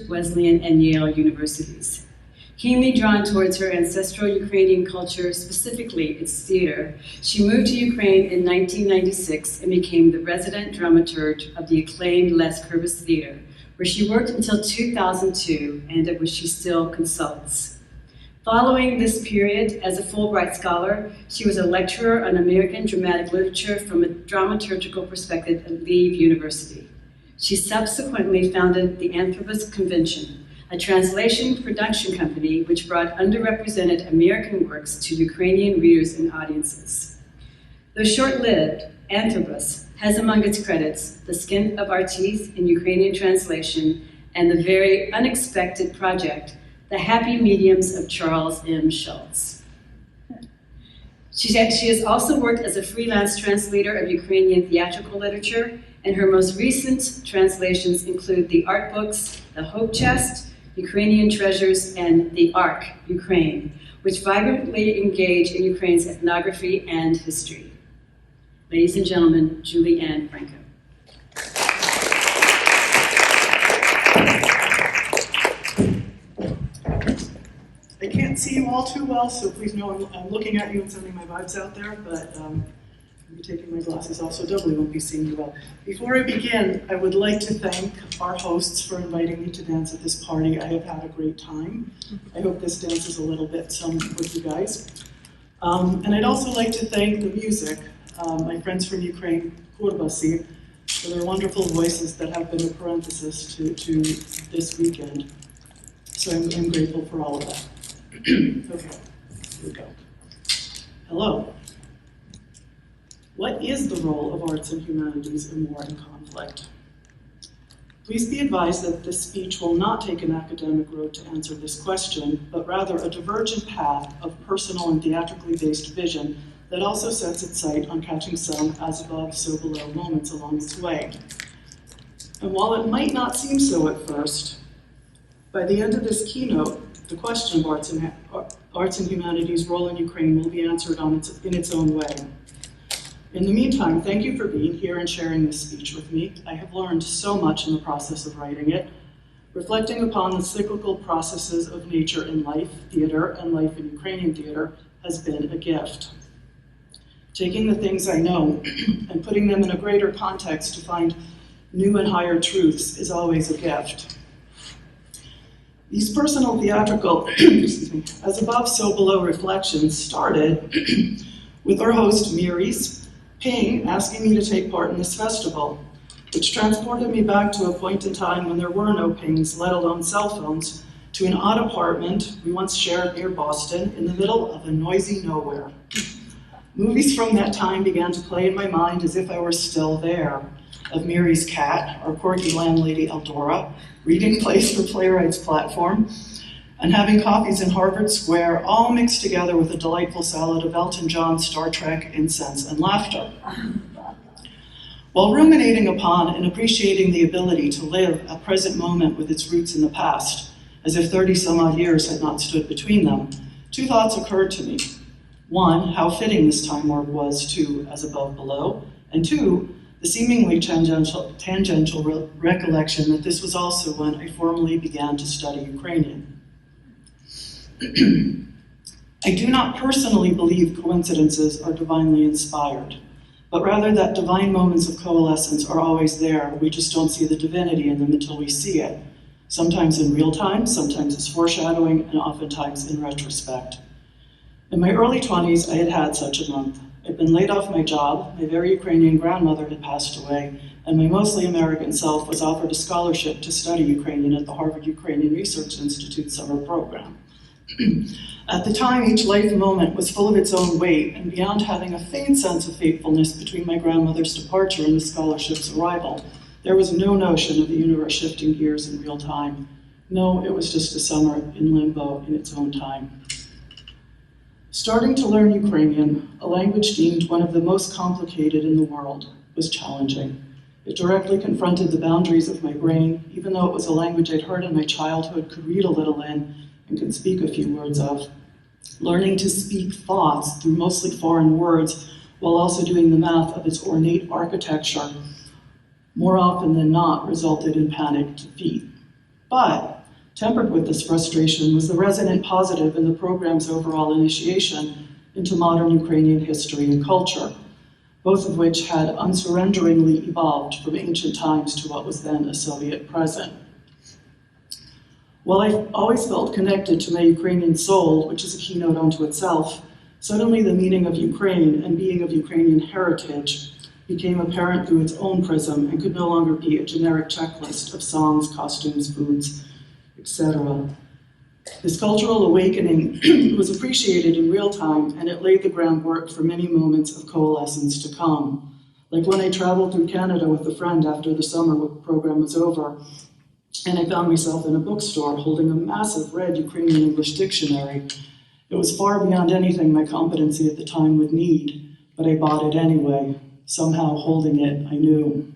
Wesleyan, and Yale universities. Keenly drawn towards her ancestral Ukrainian culture, specifically its theater, she moved to Ukraine in 1996 and became the resident dramaturge of the acclaimed Les Kurbasy Theater, where she worked until 2002 and at which she still consults. Following this period as a Fulbright scholar, she was a lecturer on American dramatic literature from a dramaturgical perspective at Lviv University. She subsequently founded the Anthropos Convention, a translation production company which brought underrepresented American works to Ukrainian readers and audiences. Though short-lived, Anthropos has among its credits The Skin of Our Teeth in Ukrainian translation and the very unexpected project, The Happy Mediums of Charles M. Schulz. She has also worked as a freelance translator of Ukrainian theatrical literature, and her most recent translations include the art books, The Hope Chest, Ukrainian Treasures, and The Ark, Ukraine, which vibrantly engage in Ukraine's ethnography and history. Ladies and gentlemen, Julie Ann Franko. I can't see you all too well, so please know I'm looking at you and sending my vibes out there, but I'll be taking my glasses off, so doubly won't be seeing you well. Before I begin, I would like to thank our hosts for inviting me to dance at this party. I have had a great time. I hope this dances a little bit some with you guys. And I'd also like to thank the music, my friends from Ukraine, Kurbasy, for their wonderful voices that have been a parenthesis to this weekend. So I'm grateful for all of that. Okay, here we go. Hello. What is the role of arts and humanities in war and conflict? Please be advised that this speech will not take an academic road to answer this question, but rather a divergent path of personal and theatrically based vision that also sets its sight on catching some as above, so below moments along its way. And while it might not seem so at first, by the end of this keynote, the question of arts and humanities' role in Ukraine will be answered in its own way. In the meantime, thank you for being here and sharing this speech with me. I have learned so much in the process of writing it. Reflecting upon the cyclical processes of nature in life, theater, and life in Ukrainian theater has been a gift. Taking the things I know and putting them in a greater context to find new and higher truths is always a gift. These personal theatrical, as above, so below reflections started with our host, Miri's ping asking me to take part in this festival, which transported me back to a point in time when there were no pings, let alone cell phones, to an odd apartment we once shared near Boston in the middle of a noisy nowhere. Movies from that time began to play in my mind as if I were still there, of Miri's cat, our quirky landlady Eldora, reading plays for Playwright's platform, and having coffees in Harvard Square, all mixed together with a delightful salad of Elton John, Star Trek, incense, and laughter. While ruminating upon and appreciating the ability to live a present moment with its roots in the past, as if 30-some-odd years had not stood between them, two thoughts occurred to me. One, how fitting this time warp was to As Above, Below, and two, the seemingly tangential recollection that this was also when I formally began to study Ukrainian. I do not personally believe coincidences are divinely inspired, but rather that divine moments of coalescence are always there. We just don't see the divinity in them until we see it, sometimes in real time, sometimes as foreshadowing, and oftentimes in retrospect. In my early 20s, I had had such a month. I'd been laid off my job, my very Ukrainian grandmother had passed away, and my mostly American self was offered a scholarship to study Ukrainian at the Harvard Ukrainian Research Institute summer program. At the time, each life moment was full of its own weight, and beyond having a faint sense of fatefulness between my grandmother's departure and the scholarship's arrival, there was no notion of the universe shifting gears in real time. No, it was just a summer in limbo in its own time. Starting to learn Ukrainian, a language deemed one of the most complicated in the world, was challenging. It directly confronted the boundaries of my brain, even though it was a language I'd heard in my childhood, could read a little in, and could speak a few words of. Learning to speak thoughts through mostly foreign words, while also doing the math of its ornate architecture, more often than not resulted in panicked defeat. But Tempered with this frustration was the resonant positive in the program's overall initiation into modern Ukrainian history and culture, both of which had unsurrenderingly evolved from ancient times to what was then a Soviet present. While I always felt connected to my Ukrainian soul, which is a keynote unto itself, suddenly the meaning of Ukraine and being of Ukrainian heritage became apparent through its own prism and could no longer be a generic checklist of songs, costumes, foods, etc. This cultural awakening was appreciated in real time, and it laid the groundwork for many moments of coalescence to come. Like when I traveled through Canada with a friend after the summer program was over, and I found myself in a bookstore holding a massive red Ukrainian English dictionary. It was far beyond anything my competency at the time would need, but I bought it anyway. Somehow holding it, I knew.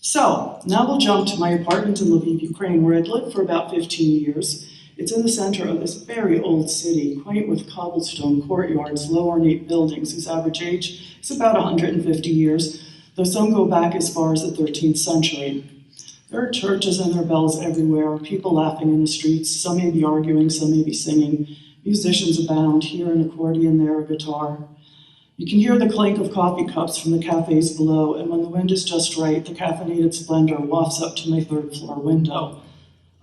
So, now we'll jump to my apartment in Lviv, Ukraine, where I'd lived for about 15 years. It's in the center of this very old city, quaint with cobblestone courtyards, low ornate buildings whose average age is about 150 years, though some go back as far as the 13th century. There are churches and their bells everywhere, people laughing in the streets, some may be arguing, some may be singing. Musicians abound, here an accordion, there a guitar. You can hear the clink of coffee cups from the cafes below, and when the wind is just right, the caffeinated splendor wafts up to my third floor window.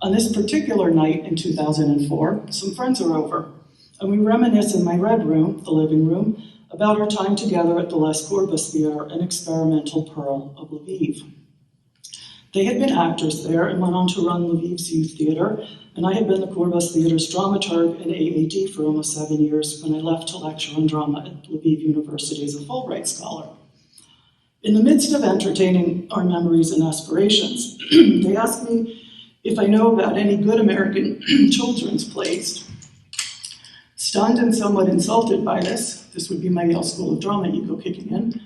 On this particular night in 2004, some friends are over, and we reminisce in my red room, the living room, about our time together at the Les Kurbasy Theater, an experimental pearl of Lviv. They had been actors there and went on to run Lviv's youth theater, and I had been the Kurbasy Theater's dramaturg and AAD for almost 7 years when I left to lecture on drama at Lviv University as a Fulbright scholar. In the midst of entertaining our memories and aspirations, they asked me if I know about any good American children's plays. Stunned and somewhat insulted by this would be my Yale School of Drama ego kicking in,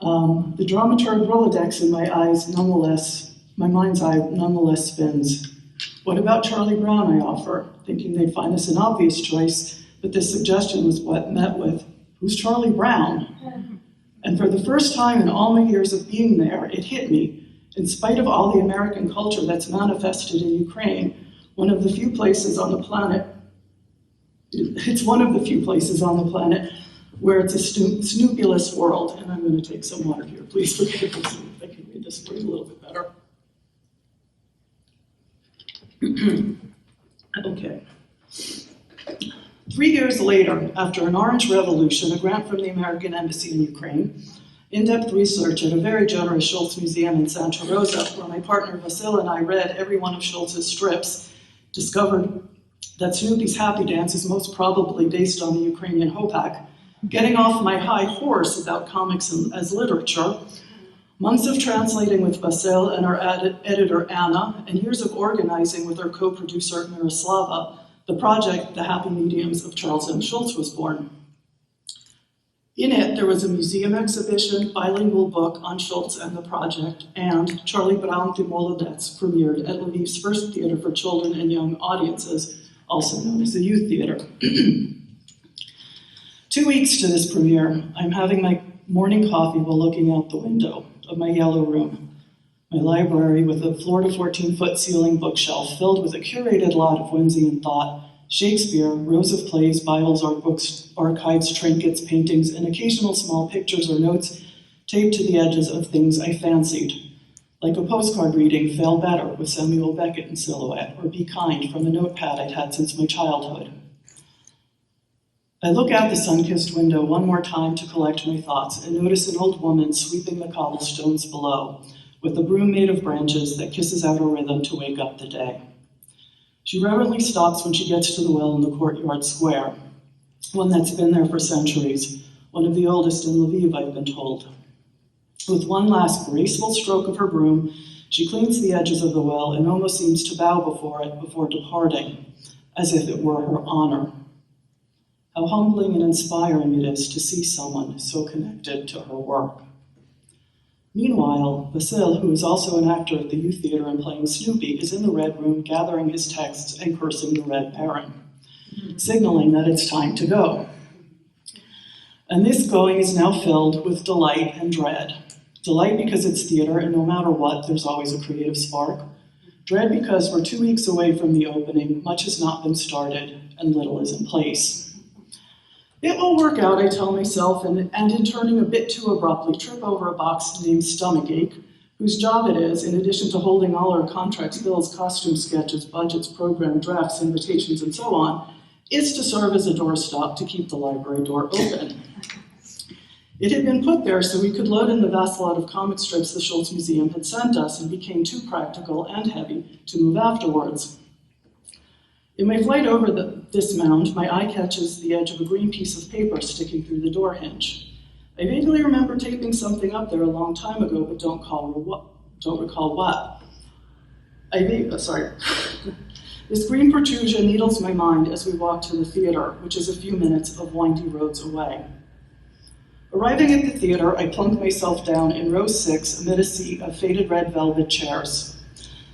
the dramaturg Rolodex in my mind's eye nonetheless spins. What about Charlie Brown, I offer, thinking they'd find this an obvious choice, but this suggestion was what met with, who's Charlie Brown? And for the first time in all my years of being there, it hit me. In spite of all the American culture that's manifested in Ukraine, it's one of the few places on the planet where it's a snoopulous world. And I'm going to take some water here. Please forgive me if I can read this for you a little bit better. Okay. 3 years later, after an Orange Revolution, a grant from the American Embassy in Ukraine, in-depth research at a very generous Schultz Museum in Santa Rosa, where my partner Vasil and I read every one of Schultz's strips, discovered that Snoopy's Happy Dance is most probably based on the Ukrainian Hopak. Getting off my high horse about comics as literature, months of translating with Vasil and our editor Anna, and years of organizing with our co-producer Miroslava, the project The Happy Mediums of Charles M. Schultz was born. In it, there was a museum exhibition, bilingual book on Schultz and the project, and Charlie Brown Ty Molodets premiered at Lviv's first theater for children and young audiences, also known as the Youth Theater. 2 weeks to this premiere, I'm having my morning coffee while looking out the window of my yellow room, my library with a floor to 14-foot ceiling bookshelf filled with a curated lot of whimsy and thought, Shakespeare, rows of plays, Bibles, art books, archives, trinkets, paintings, and occasional small pictures or notes taped to the edges of things I fancied, like a postcard reading, Fail Better with Samuel Beckett in silhouette, or Be Kind from a notepad I'd had since my childhood. I look out the sun-kissed window one more time to collect my thoughts and notice an old woman sweeping the cobblestones below with a broom made of branches that kisses out a rhythm to wake up the day. She reverently stops when she gets to the well in the courtyard square, one that's been there for centuries, one of the oldest in Lviv, I've been told. With one last graceful stroke of her broom, she cleans the edges of the well and almost seems to bow before it before departing, as if it were her honor. How humbling and inspiring it is to see someone so connected to her work. Meanwhile, Vasil, who is also an actor at the Youth Theater and playing Snoopy, is in the Red Room gathering his texts and cursing the Red Baron, signaling that it's time to go. And this going is now filled with delight and dread. Delight because it's theater, and no matter what, there's always a creative spark. Dread because we're 2 weeks away from the opening, much has not been started, and little is in place. It will work out, I tell myself, and in turning a bit too abruptly, trip over a box named Stomachache, whose job it is, in addition to holding all our contracts, bills, costume sketches, budgets, program drafts, invitations, and so on, is to serve as a doorstop to keep the library door open. It had been put there so we could load in the vast lot of comic strips the Schultz Museum had sent us and became too practical and heavy to move afterwards. In my flight over this mound, my eye catches the edge of a green piece of paper sticking through the door hinge. I vaguely remember taping something up there a long time ago, but don't recall what. This green protrusion needles my mind as we walk to the theater, which is a few minutes of windy roads away. Arriving at the theater, I plunk myself down in row 6 amid a sea of faded red velvet chairs.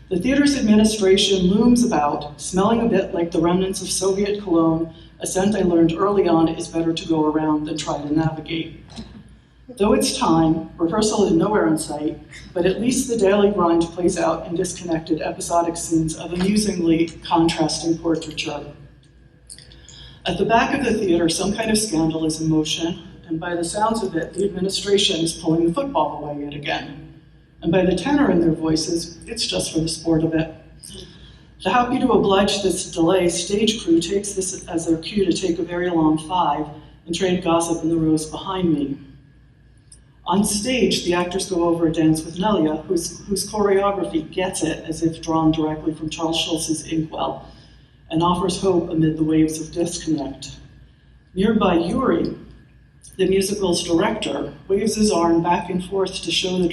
The theater's administration looms about, smelling a bit like the remnants of Soviet cologne, a scent I learned early on is better to go around than try to navigate. Though it's time, rehearsal is nowhere in sight, but at least the daily grind plays out in disconnected episodic scenes of amusingly contrasting portraiture. At the back of the theater, some kind of scandal is in motion, and by the sounds of it, the administration is pulling the football away yet again. And by the tenor in their voices, it's just for the sport of it. The happy to oblige this delay stage crew takes this as their cue to take a very long 5 and trade gossip in the rows behind me. On stage, the actors go over a dance with Nelia, whose choreography gets it as if drawn directly from Charles Schultz's inkwell, and offers hope amid the waves of disconnect. Nearby, Yuri, the musical's director, waves his arm back and forth to the show's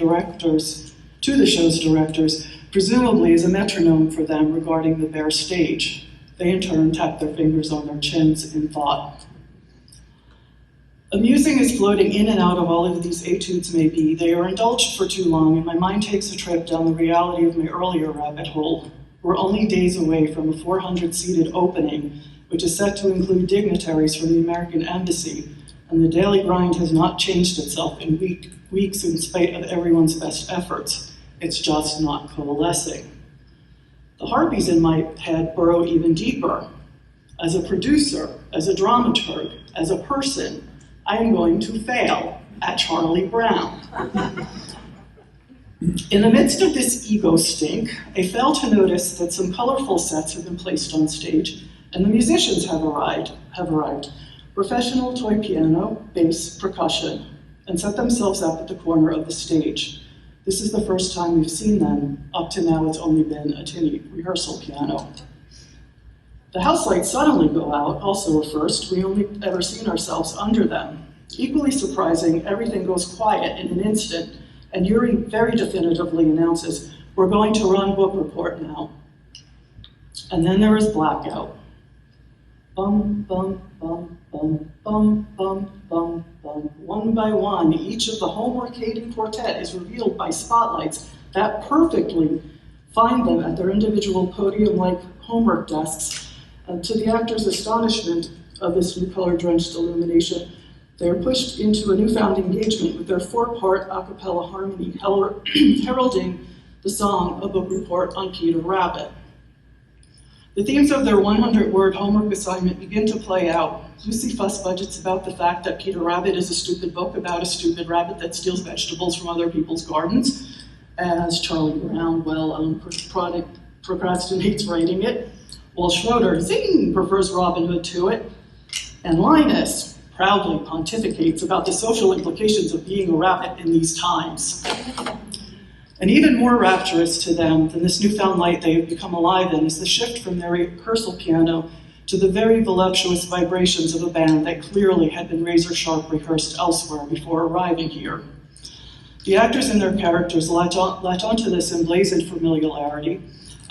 directors, presumably as a metronome for them regarding the bare stage. They in turn tap their fingers on their chins in thought. Amusing as floating in and out of all of these etudes may be, they are indulged for too long, and my mind takes a trip down the reality of my earlier rabbit hole. We're only days away from a 400-seated opening, which is set to include dignitaries from the American Embassy, and the daily grind has not changed itself in weeks in spite of everyone's best efforts. It's just not coalescing. The harpies in my head burrow even deeper. As a producer, as a dramaturg, as a person, I am going to fail at Charlie Brown. In the midst of this ego stink, I fail to notice that some colorful sets have been placed on stage, and the musicians have arrived. Professional toy piano, bass, percussion, and set themselves up at the corner of the stage. This is the first time we've seen them. Up to now, it's only been a tinny rehearsal piano. The house lights suddenly go out, also a first. We only ever seen ourselves under them. Equally surprising, everything goes quiet in an instant, and Yuri very definitively announces, "We're going to run book report now." And then there is blackout. Bum, bum, bum, bum, bum, bum, bum, bum. One by one, each of the homework-hating quartet is revealed by spotlights that perfectly find them at their individual podium-like homework desks. To the actors' astonishment of this new color-drenched illumination, they are pushed into a newfound engagement with their 4-part a cappella harmony heralding the song, A Book Report on Peter Rabbit. The themes of their 100-word homework assignment begin to play out. Lucy Fuss budgets about the fact that Peter Rabbit is a stupid book about a stupid rabbit that steals vegetables from other people's gardens, as Charlie Brown procrastinates writing it, while Schroeder, zing, prefers Robin Hood to it, and Linus proudly pontificates about the social implications of being a rabbit in these times. And even more rapturous to them than this newfound light they have become alive in is the shift from their rehearsal piano to the very voluptuous vibrations of a band that clearly had been razor-sharp rehearsed elsewhere before arriving here. The actors and their characters latch onto this emblazoned familiarity,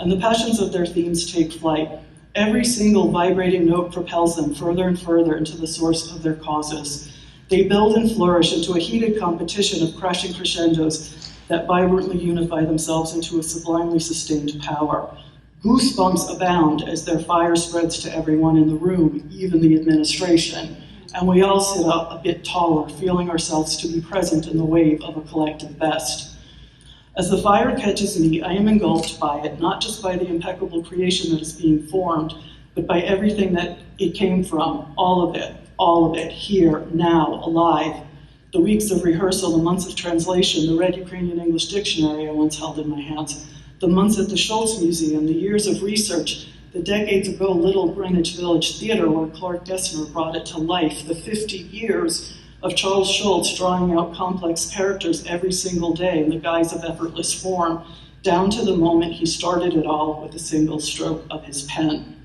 and the passions of their themes take flight. Every single vibrating note propels them further and further into the source of their causes. They build and flourish into a heated competition of crashing crescendos that vibrantly unify themselves into a sublimely sustained power. Goosebumps abound as their fire spreads to everyone in the room, even the administration, and we all sit up a bit taller, feeling ourselves to be present in the wave of a collective best. As the fire catches me, I am engulfed by it, not just by the impeccable creation that is being formed, but by everything that it came from, all of it, here, now, alive. The weeks of rehearsal, the months of translation, the red Ukrainian English dictionary I once held in my hands, the months at the Schultz Museum, the years of research, the decades ago Little Greenwich Village Theater where Clark Gessner brought it to life, the 50 years of Charles Schultz drawing out complex characters every single day in the guise of effortless form, down to the moment he started it all with a single stroke of his pen.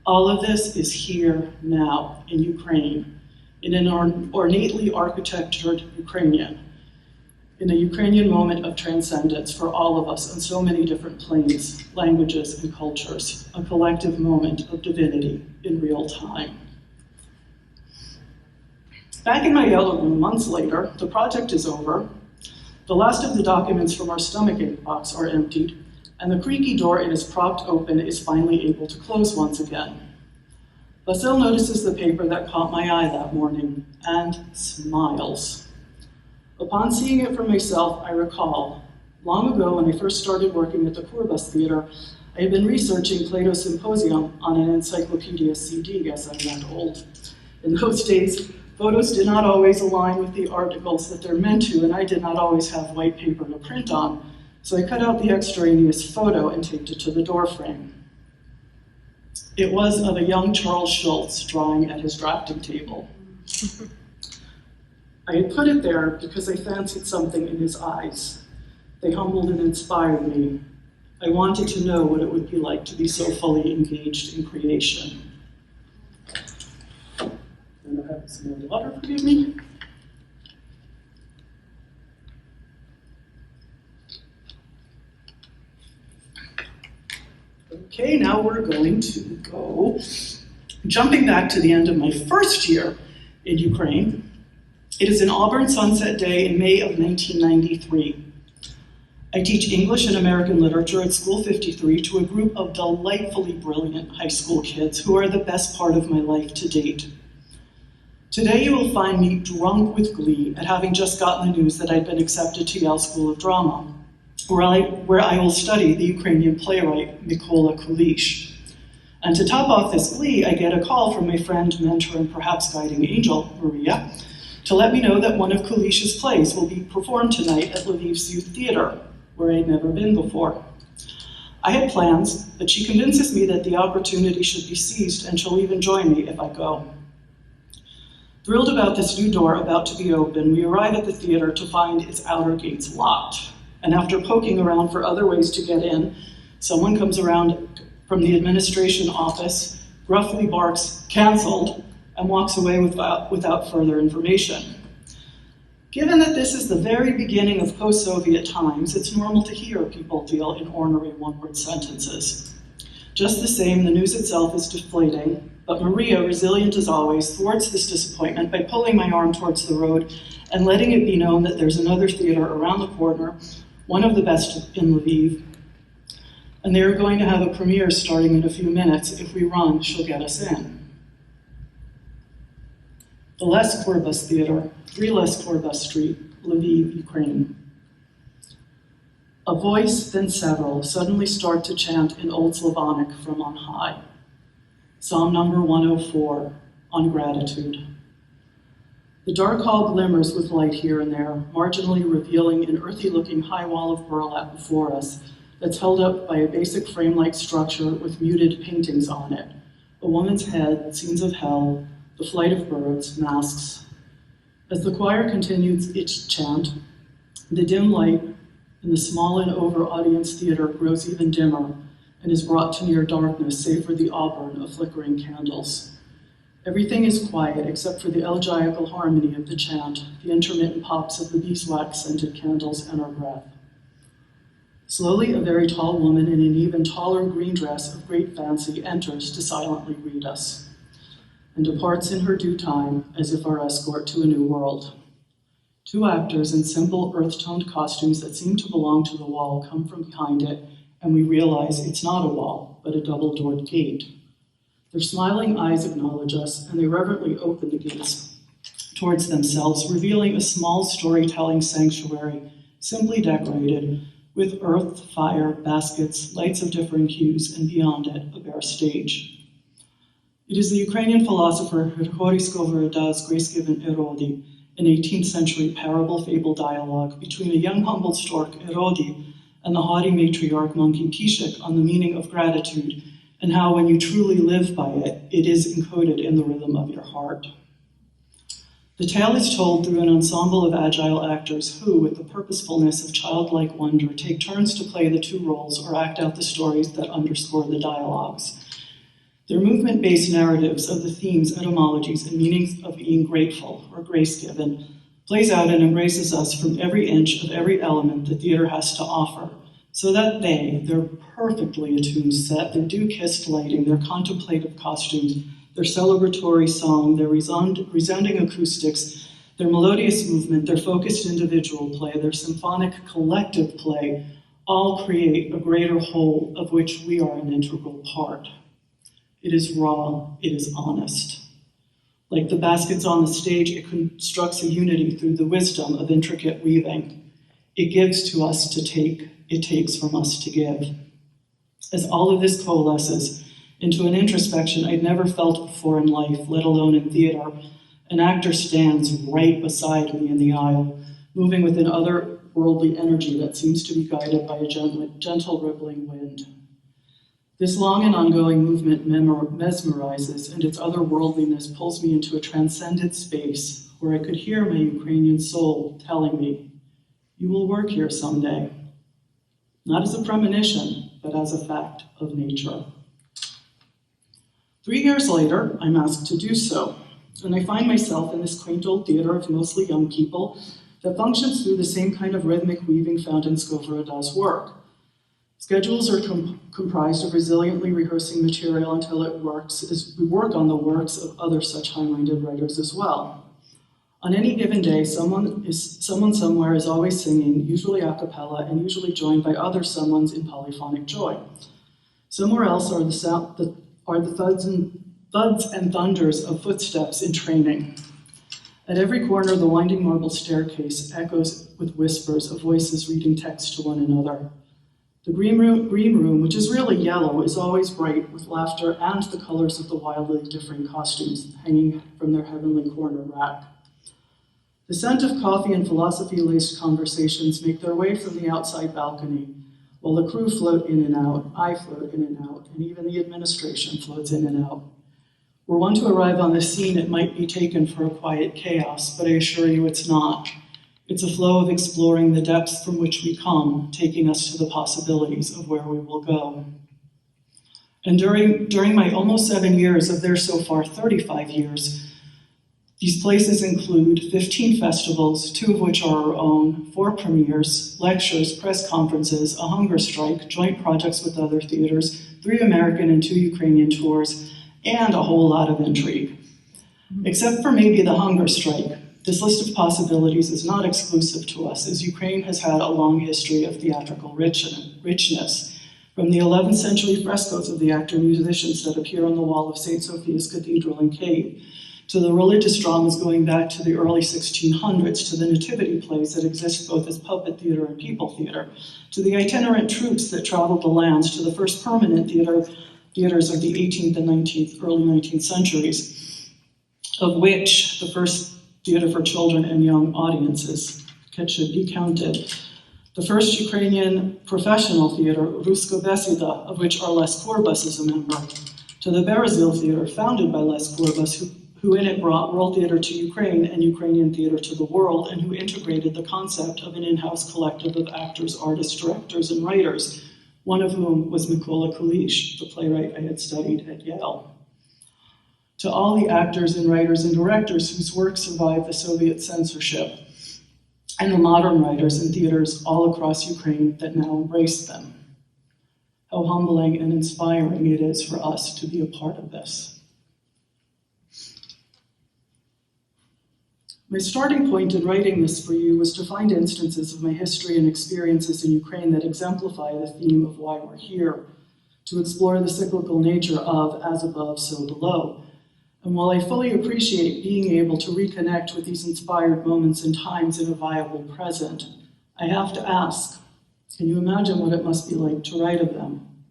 All of this is here now in Ukraine, in an ornately architectured Ukrainian, in a Ukrainian moment of transcendence for all of us on so many different planes, languages, and cultures, a collective moment of divinity in real time. Back in my yellow room months later, the project is over, the last of the documents from our stomachache box are emptied, and the creaky door it is propped open is finally able to close once again. Vasil notices the paper that caught my eye that morning and smiles. Upon seeing it for myself, I recall, long ago when I first started working at the Kurbasy Theater, I had been researching Plato's Symposium on an encyclopedia CD, yes, I'm that old. In those days, photos did not always align with the articles that they're meant to, and I did not always have white paper to print on, so I cut out the extraneous photo and taped it to the door frame. It was of a young Charles Schultz drawing at his drafting table. I had put it there because I fancied something in his eyes. They humbled and inspired me. I wanted to know what it would be like to be so fully engaged in creation. And I have some more water, forgive me. Okay, now we're going to go, jumping back to the end of my first year in Ukraine. It is an Auburn sunset day in May of 1993. I teach English and American literature at School 53 to a group of delightfully brilliant high school kids who are the best part of my life to date. Today you will find me drunk with glee at having just gotten the news that I'd been accepted to Yale School of Drama, where I will study the Ukrainian playwright Mykola Kulish. And to top off this glee, I get a call from my friend, mentor, and perhaps guiding angel, Maria, to let me know that one of Kulish's plays will be performed tonight at Lviv's Youth Theater, where I'd never been before. I had plans, but she convinces me that the opportunity should be seized and she'll even join me if I go. Thrilled about this new door about to be open, we arrive at the theater to find its outer gates locked. And after poking around for other ways to get in, someone comes around from the administration office, gruffly barks, "Canceled," and walks away without further information. Given that this is the very beginning of post-Soviet times, it's normal to hear people deal in ornery one-word sentences. Just the same, the news itself is deflating, but Maria, resilient as always, thwarts this disappointment by pulling my arm towards the road and letting it be known that there's another theater around the corner, one of the best in Lviv, and they're going to have a premiere starting in a few minutes. If we run, she'll get us in. The Les Kurbasy Theater, 3 Les Kurbasy Street, Lviv, Ukraine. A voice, then several, suddenly start to chant in Old Slavonic from on high. Psalm number 104, on gratitude. The dark hall glimmers with light here and there, marginally revealing an earthy-looking high wall of burlap before us that's held up by a basic frame-like structure with muted paintings on it. A woman's head, scenes of hell, the flight of birds, masks. As the choir continues its chant, the dim light in the small and over audience theater grows even dimmer and is brought to near darkness save for the auburn of flickering candles. Everything is quiet except for the elegiacal harmony of the chant, the intermittent pops of the beeswax-scented candles, and our breath. Slowly, a very tall woman in an even taller green dress of great fancy enters to silently greet us, and departs in her due time as if our escort to a new world. 2 actors in simple earth-toned costumes that seem to belong to the wall come from behind it, and we realize it's not a wall, but a double-doored gate. Their smiling eyes acknowledge us, and they reverently open the gates towards themselves, revealing a small storytelling sanctuary simply decorated with earth, fire, baskets, lights of differing hues, and beyond it, a bare stage. It is the Ukrainian philosopher Hrigorij Skovoroda's grace-given Erodi, an 18th century parable fable dialogue between a young humble stork, Erodi, and the haughty matriarch monkey Kishik on the meaning of gratitude and how when you truly live by it, it is encoded in the rhythm of your heart. The tale is told through an ensemble of agile actors who, with the purposefulness of childlike wonder, take turns to play the two roles or act out the stories that underscore the dialogues. Their movement-based narratives of the themes, etymologies, and meanings of being grateful or grace-given plays out and embraces us from every inch of every element the theater has to offer, so that their perfectly attuned set, their dew-kissed lighting, their contemplative costumes, their celebratory song, their resounding acoustics, their melodious movement, their focused individual play, their symphonic collective play, all create a greater whole of which we are an integral part. It is raw, it is honest. Like the baskets on the stage, it constructs a unity through the wisdom of intricate weaving. It gives to us to take, it takes from us to give. As all of this coalesces into an introspection I'd never felt before in life, let alone in theater, an actor stands right beside me in the aisle, moving with an otherworldly energy that seems to be guided by a gentle rippling wind. This long and ongoing movement mesmerizes, and its otherworldliness pulls me into a transcendent space where I could hear my Ukrainian soul telling me, "You will work here someday." Not as a premonition, but as a fact of nature. 3 years later, I'm asked to do so, and I find myself in this quaint old theater of mostly young people that functions through the same kind of rhythmic weaving found in Skovoroda's work. Schedules are comprised of resiliently rehearsing material until it works, as we work on the works of other such high-minded writers as well. On any given day, someone somewhere is always singing, usually a cappella, and usually joined by other someones in polyphonic joy. Somewhere else are the thuds and thunders of footsteps in training. At every corner, the winding marble staircase echoes with whispers of voices reading text to one another. The green room, which is really yellow, is always bright with laughter and the colors of the wildly differing costumes hanging from their heavenly corner rack. The scent of coffee and philosophy-laced conversations make their way from the outside balcony, while the crew float in and out, I float in and out, and even the administration floats in and out. Were one to arrive on the scene, it might be taken for a quiet chaos, but I assure you it's not. It's a flow of exploring the depths from which we come, taking us to the possibilities of where we will go. And during my almost 7 years of their so far 35 years, these places include 15 festivals, 2 of which are our own, 4 premieres, lectures, press conferences, a hunger strike, joint projects with other theaters, 3 American and 2 Ukrainian tours, and a whole lot of intrigue. Except for maybe the hunger strike, this list of possibilities is not exclusive to us, as Ukraine has had a long history of theatrical richness, from the 11th century frescoes of the actor-musicians that appear on the wall of St. Sophia's Cathedral in Kyiv, to the religious dramas going back to the early 1600s, to the nativity plays that exist both as puppet theater and people theater, to the itinerant troupes that traveled the lands, to the first permanent theaters of the 18th and early 19th centuries, of which the first theater for children and young audiences should be counted. The first Ukrainian professional theater, Kurbasy, of which our Les Kurbas is a member, to the Berezil Theater, founded by Les Kurbas, who in it brought world theater to Ukraine and Ukrainian theater to the world, and who integrated the concept of an in-house collective of actors, artists, directors, and writers, one of whom was Mykola Kulish, the playwright I had studied at Yale. To all the actors and writers and directors whose work survived the Soviet censorship, and the modern writers and theaters all across Ukraine that now embrace them. How humbling and inspiring it is for us to be a part of this. My starting point in writing this for you was to find instances of my history and experiences in Ukraine that exemplify the theme of why we're here, to explore the cyclical nature of as above, so below. And while I fully appreciate being able to reconnect with these inspired moments and times in a viable present, I have to ask, can you imagine what it must be like to write of them?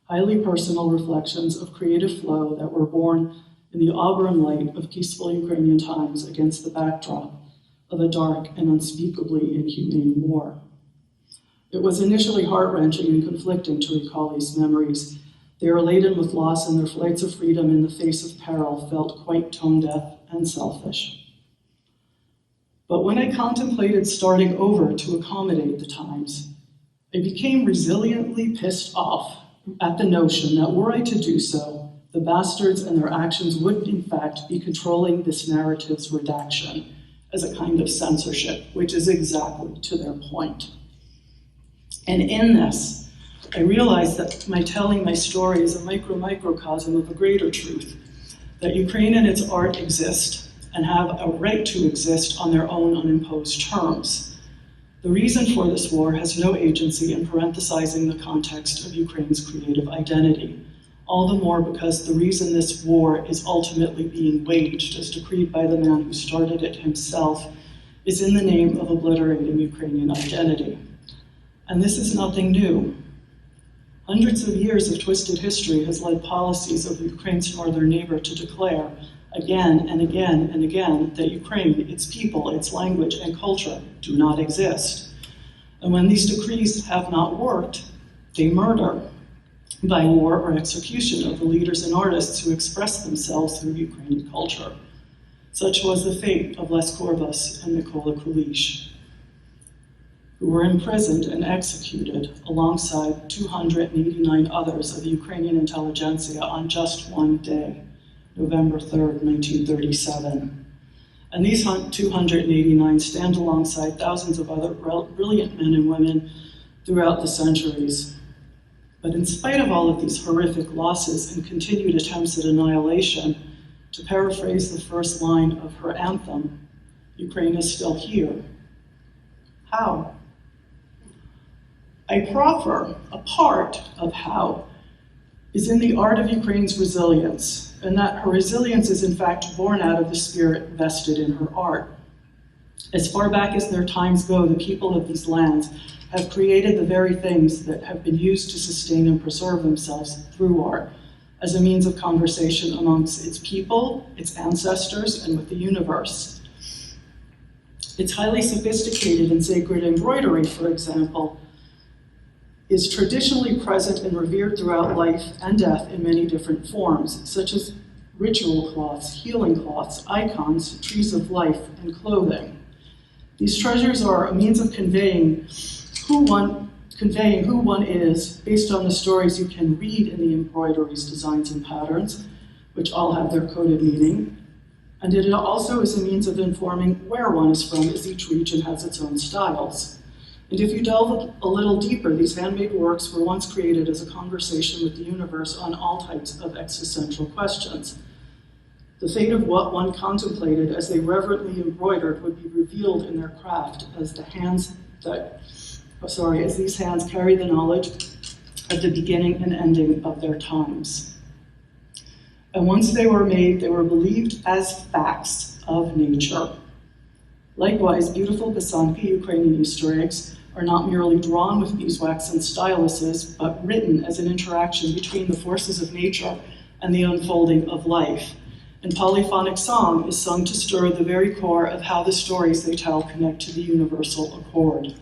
Highly personal reflections of creative flow that were born in the auburn light of peaceful Ukrainian times against the backdrop of a dark and unspeakably inhumane war. It was initially heart-wrenching and conflicting to recall these memories. They are laden with loss, and their flights of freedom in the face of peril felt quite tone-deaf and selfish. But when I contemplated starting over to accommodate the times, I became resiliently pissed off at the notion that were I to do so, the bastards and their actions would in fact be controlling this narrative's redaction as a kind of censorship, which is exactly to their point. And in this, I realized that my telling my story is a microcosm of a greater truth, that Ukraine and its art exist and have a right to exist on their own unimposed terms. The reason for this war has no agency in parenthesizing the context of Ukraine's creative identity, all the more because the reason this war is ultimately being waged, as decreed by the man who started it himself, is in the name of obliterating Ukrainian identity. And this is nothing new. Hundreds of years of twisted history has led policies of Ukraine's northern neighbor to declare again and again and again that Ukraine, its people, its language and culture do not exist. And when these decrees have not worked, they murder by war or execution of the leaders and artists who express themselves through Ukrainian culture. Such was the fate of Les Kurbasy and Mykola Kulish, who were imprisoned and executed alongside 289 others of the Ukrainian intelligentsia on just one day, November 3rd, 1937. And these 289 stand alongside thousands of other brilliant men and women throughout the centuries. But in spite of all of these horrific losses and continued attempts at annihilation, to paraphrase the first line of her anthem, Ukraine is still here. How? I proffer a part of how is in the art of Ukraine's resilience, and that her resilience is in fact born out of the spirit vested in her art. As far back as their times go, the people of these lands have created the very things that have been used to sustain and preserve themselves through art, as a means of conversation amongst its people, its ancestors, and with the universe. Its highly sophisticated and sacred embroidery, for example, is traditionally present and revered throughout life and death in many different forms, such as ritual cloths, healing cloths, icons, trees of life, and clothing. These treasures are a means of conveying who one is based on the stories you can read in the embroideries, designs, and patterns, which all have their coded meaning. And it also is a means of informing where one is from, as each region has its own styles. And if you delve a little deeper, these handmade works were once created as a conversation with the universe on all types of existential questions. The fate of what one contemplated as they reverently embroidered would be revealed in their craft as these hands carry the knowledge of the beginning and ending of their times. And once they were made, they were believed as facts of nature. Likewise, beautiful Pisanki Ukrainian Easter eggs are not merely drawn with beeswax and styluses, but written as an interaction between the forces of nature and the unfolding of life. And polyphonic song is sung to stir the very core of how the stories they tell connect to the universal accord.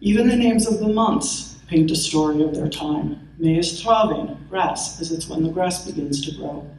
Even the names of the months paint a story of their time. May is Travin, grass, as it's when the grass begins to grow.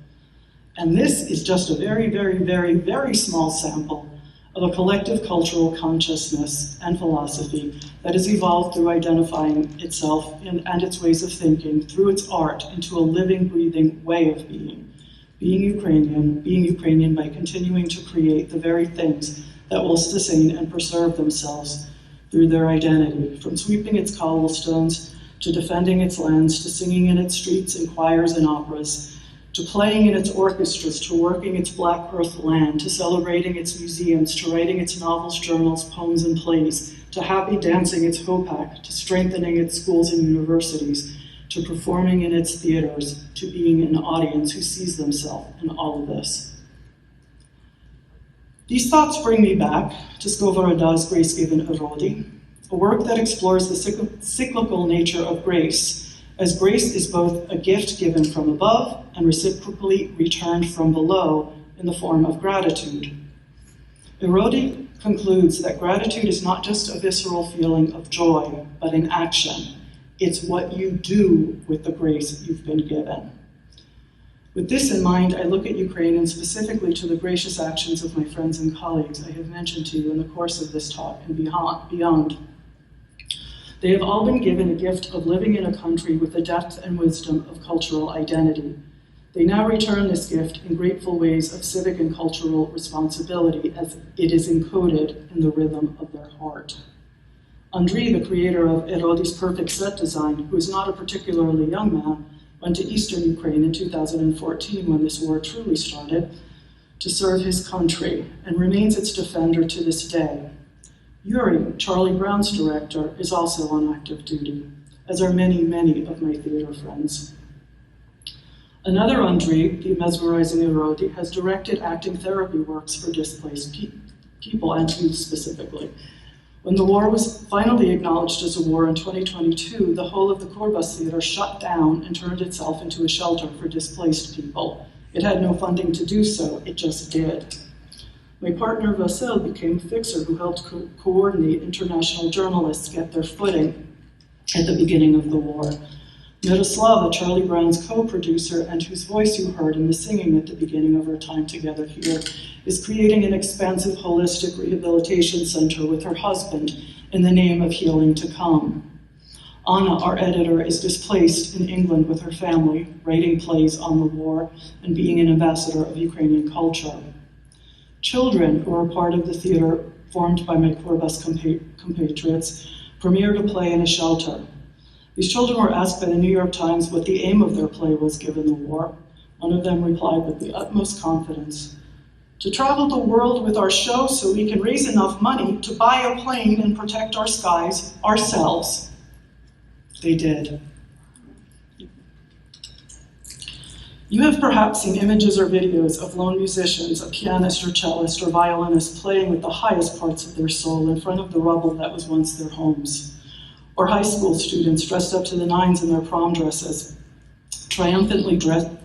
And this is just a very, very, very, very small sample of a collective cultural consciousness and philosophy that has evolved through identifying itself and its ways of thinking through its art into a living, breathing way of being. Being Ukrainian by continuing to create the very things that will sustain and preserve themselves through their identity, from sweeping its cobblestones, to defending its lands, to singing in its streets and choirs and operas, to playing in its orchestras, to working its black earth land, to celebrating its museums, to writing its novels, journals, poems, and plays, to happy dancing its hopak, to strengthening its schools and universities, to performing in its theaters, to being an audience who sees themselves in all of this. These thoughts bring me back to Skоворada's grace-given Erodi, a work that explores the cyclical nature of grace, as grace is both a gift given from above and reciprocally returned from below in the form of gratitude. Erodi concludes that gratitude is not just a visceral feeling of joy, but an action. It's what you do with the grace you've been given. With this in mind, I look at Ukraine and specifically to the gracious actions of my friends and colleagues I have mentioned to you in the course of this talk and beyond. They have all been given a gift of living in a country with the depth and wisdom of cultural identity. They now return this gift in grateful ways of civic and cultural responsibility as it is encoded in the rhythm of their heart. Andriy, the creator of Erodi's perfect set design, who is not a particularly young man, went to eastern Ukraine in 2014 when this war truly started to serve his country and remains its defender to this day. Yuri, Charlie Brown's director, is also on active duty, as are many, many of my theater friends. Another Andriy, the mesmerizing Erodi, has directed acting therapy works for displaced people and youth specifically. When the war was finally acknowledged as a war in 2022, the whole of the Kurbasy theater shut down and turned itself into a shelter for displaced people. It had no funding to do so, it just did. My partner Vasil became a fixer who helped coordinate international journalists get their footing at the beginning of the war. Miroslava, Charlie Brown's co-producer and whose voice you heard in the singing at the beginning of our time together here, is creating an expansive holistic rehabilitation center with her husband in the name of healing to come. Anna, our editor, is displaced in England with her family, writing plays on the war and being an ambassador of Ukrainian culture. Children, who are part of the theater formed by my Kurbasy compatriots, premiered a play in a shelter. These children were asked by the New York Times what the aim of their play was given the war. One of them replied with the utmost confidence, "To travel the world with our show so we can raise enough money to buy a plane and protect our skies ourselves." They did. You have perhaps seen images or videos of lone musicians, a pianist or cellist or violinist playing with the highest parts of their soul in front of the rubble that was once their homes. Or high school students dressed up to the nines in their prom dresses, triumphantly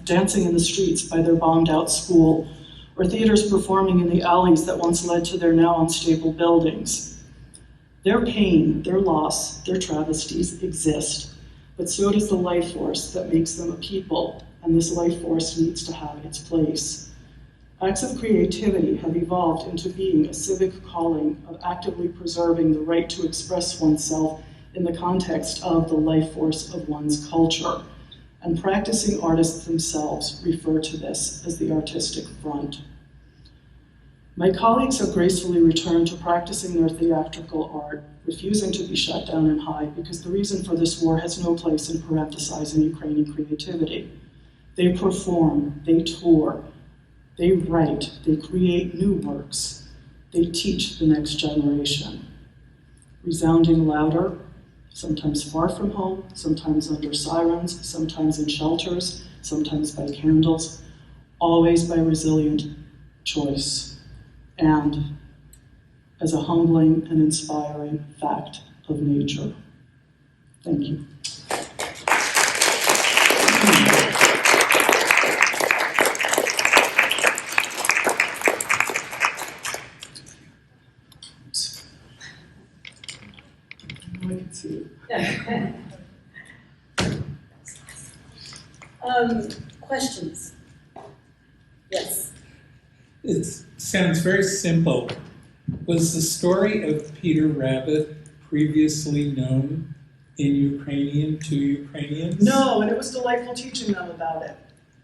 dancing in the streets by their bombed-out school, or theaters performing in the alleys that once led to their now unstable buildings. Their pain, their loss, their travesties exist, but so does the life force that makes them a people, and this life force needs to have its place. Acts of creativity have evolved into being a civic calling of actively preserving the right to express oneself in the context of the life force of one's culture. And practicing artists themselves refer to this as the artistic front. My colleagues have gracefully returned to practicing their theatrical art, refusing to be shut down and hide, because the reason for this war has no place in parenthesizing Ukrainian creativity. They perform, they tour, they write, they create new works, they teach the next generation. Resounding louder, sometimes far from home, sometimes under sirens, sometimes in shelters, sometimes by candles, always by resilient choice, and as a humbling and inspiring fact of nature. Thank you. Questions? Yes. It sounds very simple. Was the story of Peter Rabbit previously known in Ukrainian to Ukrainians? No, and it was delightful teaching them about it.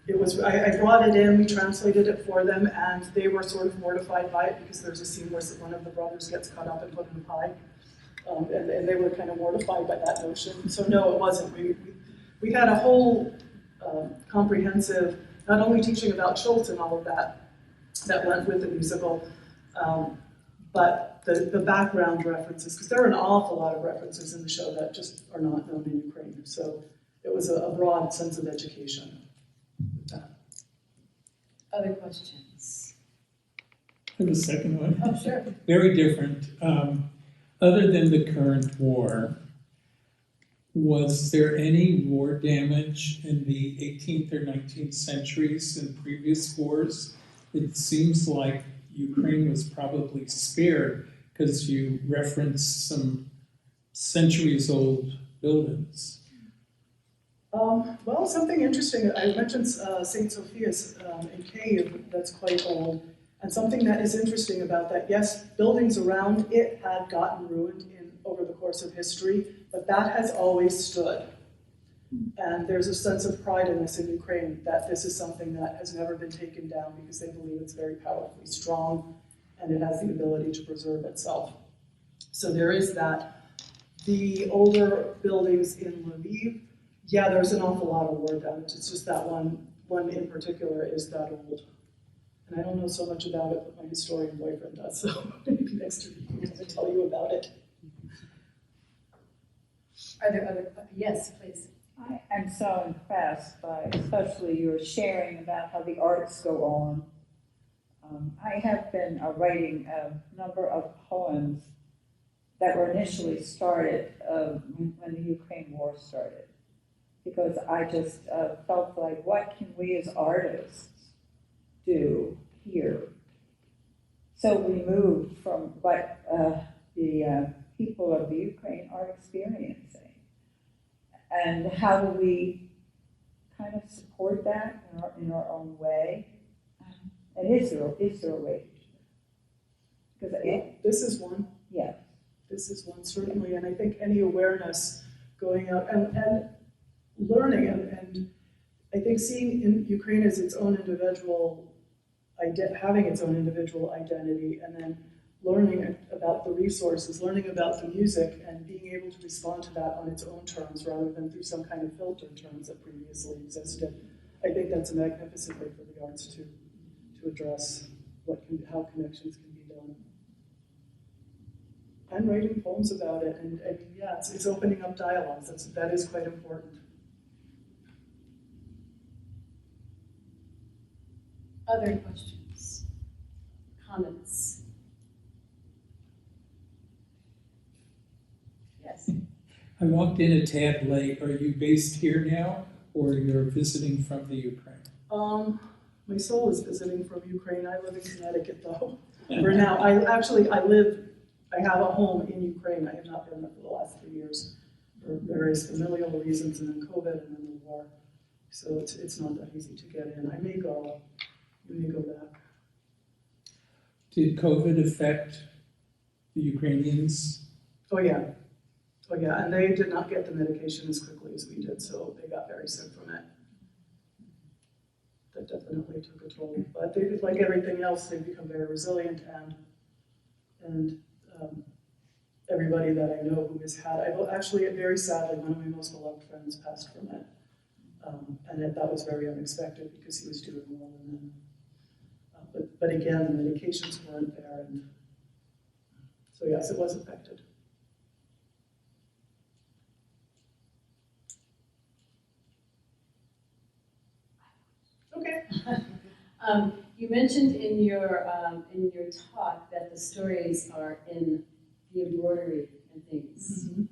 It was, I brought it in, we translated it for them, and they were sort of mortified by it because there's a scene where one of the brothers gets cut up and put in a pie. And they were kind of mortified by that notion. So no, it wasn't. We had a whole comprehensive, not only teaching about Schultz and all of that went with the musical, but the background references, because there are an awful lot of references in the show that just are not known in Ukraine. So it was a broad sense of education with that. Other questions? And the second one. Oh, sure. Very different. Other than the current war, was there any war damage in the 18th or 19th centuries in previous wars? It seems like Ukraine was probably spared because you referenced some centuries-old buildings. Well, something interesting, I mentioned St. Sophia's in Kyiv, that's quite old. And something that is interesting about that, yes, buildings around it had gotten ruined over the course of history, but that has always stood. And there's a sense of pride in this in Ukraine, that this is something that has never been taken down because they believe it's very powerfully strong and it has the ability to preserve itself. So there is that. The older buildings in Lviv, yeah, there's an awful lot of war damage. It's just that one in particular is that old. And I don't know so much about it, but my historian boyfriend does, so maybe next week he can tell you about it. Are there other, yes, please. I am so impressed by especially your sharing about how the arts go on. I have been writing a number of poems that were initially started when the Ukraine war started, because I just felt like, what can we as artists do here? So we moved from what the people of the Ukraine are experiencing, and how do we kind of support that in our own way? And is there a way to do it? Because This is one. yeah. This is one, certainly, and I think any awareness going out and learning, and I think seeing in Ukraine as its own individual, having its own individual identity, and then learning about the resources, learning about the music, and being able to respond to that on its own terms rather than through some kind of filtered terms that previously existed. I think that's a magnificent way for the arts to address how connections can be done. And writing poems about it, and yeah, it's opening up dialogues. That is quite important. Other questions, comments? Yes. I walked in a tad late. Are you based here now, or you're visiting from the Ukraine? My soul is visiting from Ukraine. I live in Connecticut, though. For now, I have a home in Ukraine. I have not been there for the last 3 years for various familial reasons, and then COVID, and then the war. So it's not that easy to get in. I may go back. Did COVID affect the Ukrainians? Oh yeah, and they did not get the medication as quickly as we did, so they got very sick from it. That definitely took a toll. But they, like everything else, they've become very resilient, and everybody that I know who has had, actually, very sadly, one of my most beloved friends passed from it. And that was very unexpected because he was doing well. And then, but again, the medications weren't there. And so yes, it was affected. Okay. You mentioned in your talk that the stories are in the embroidery and things. Mm-hmm.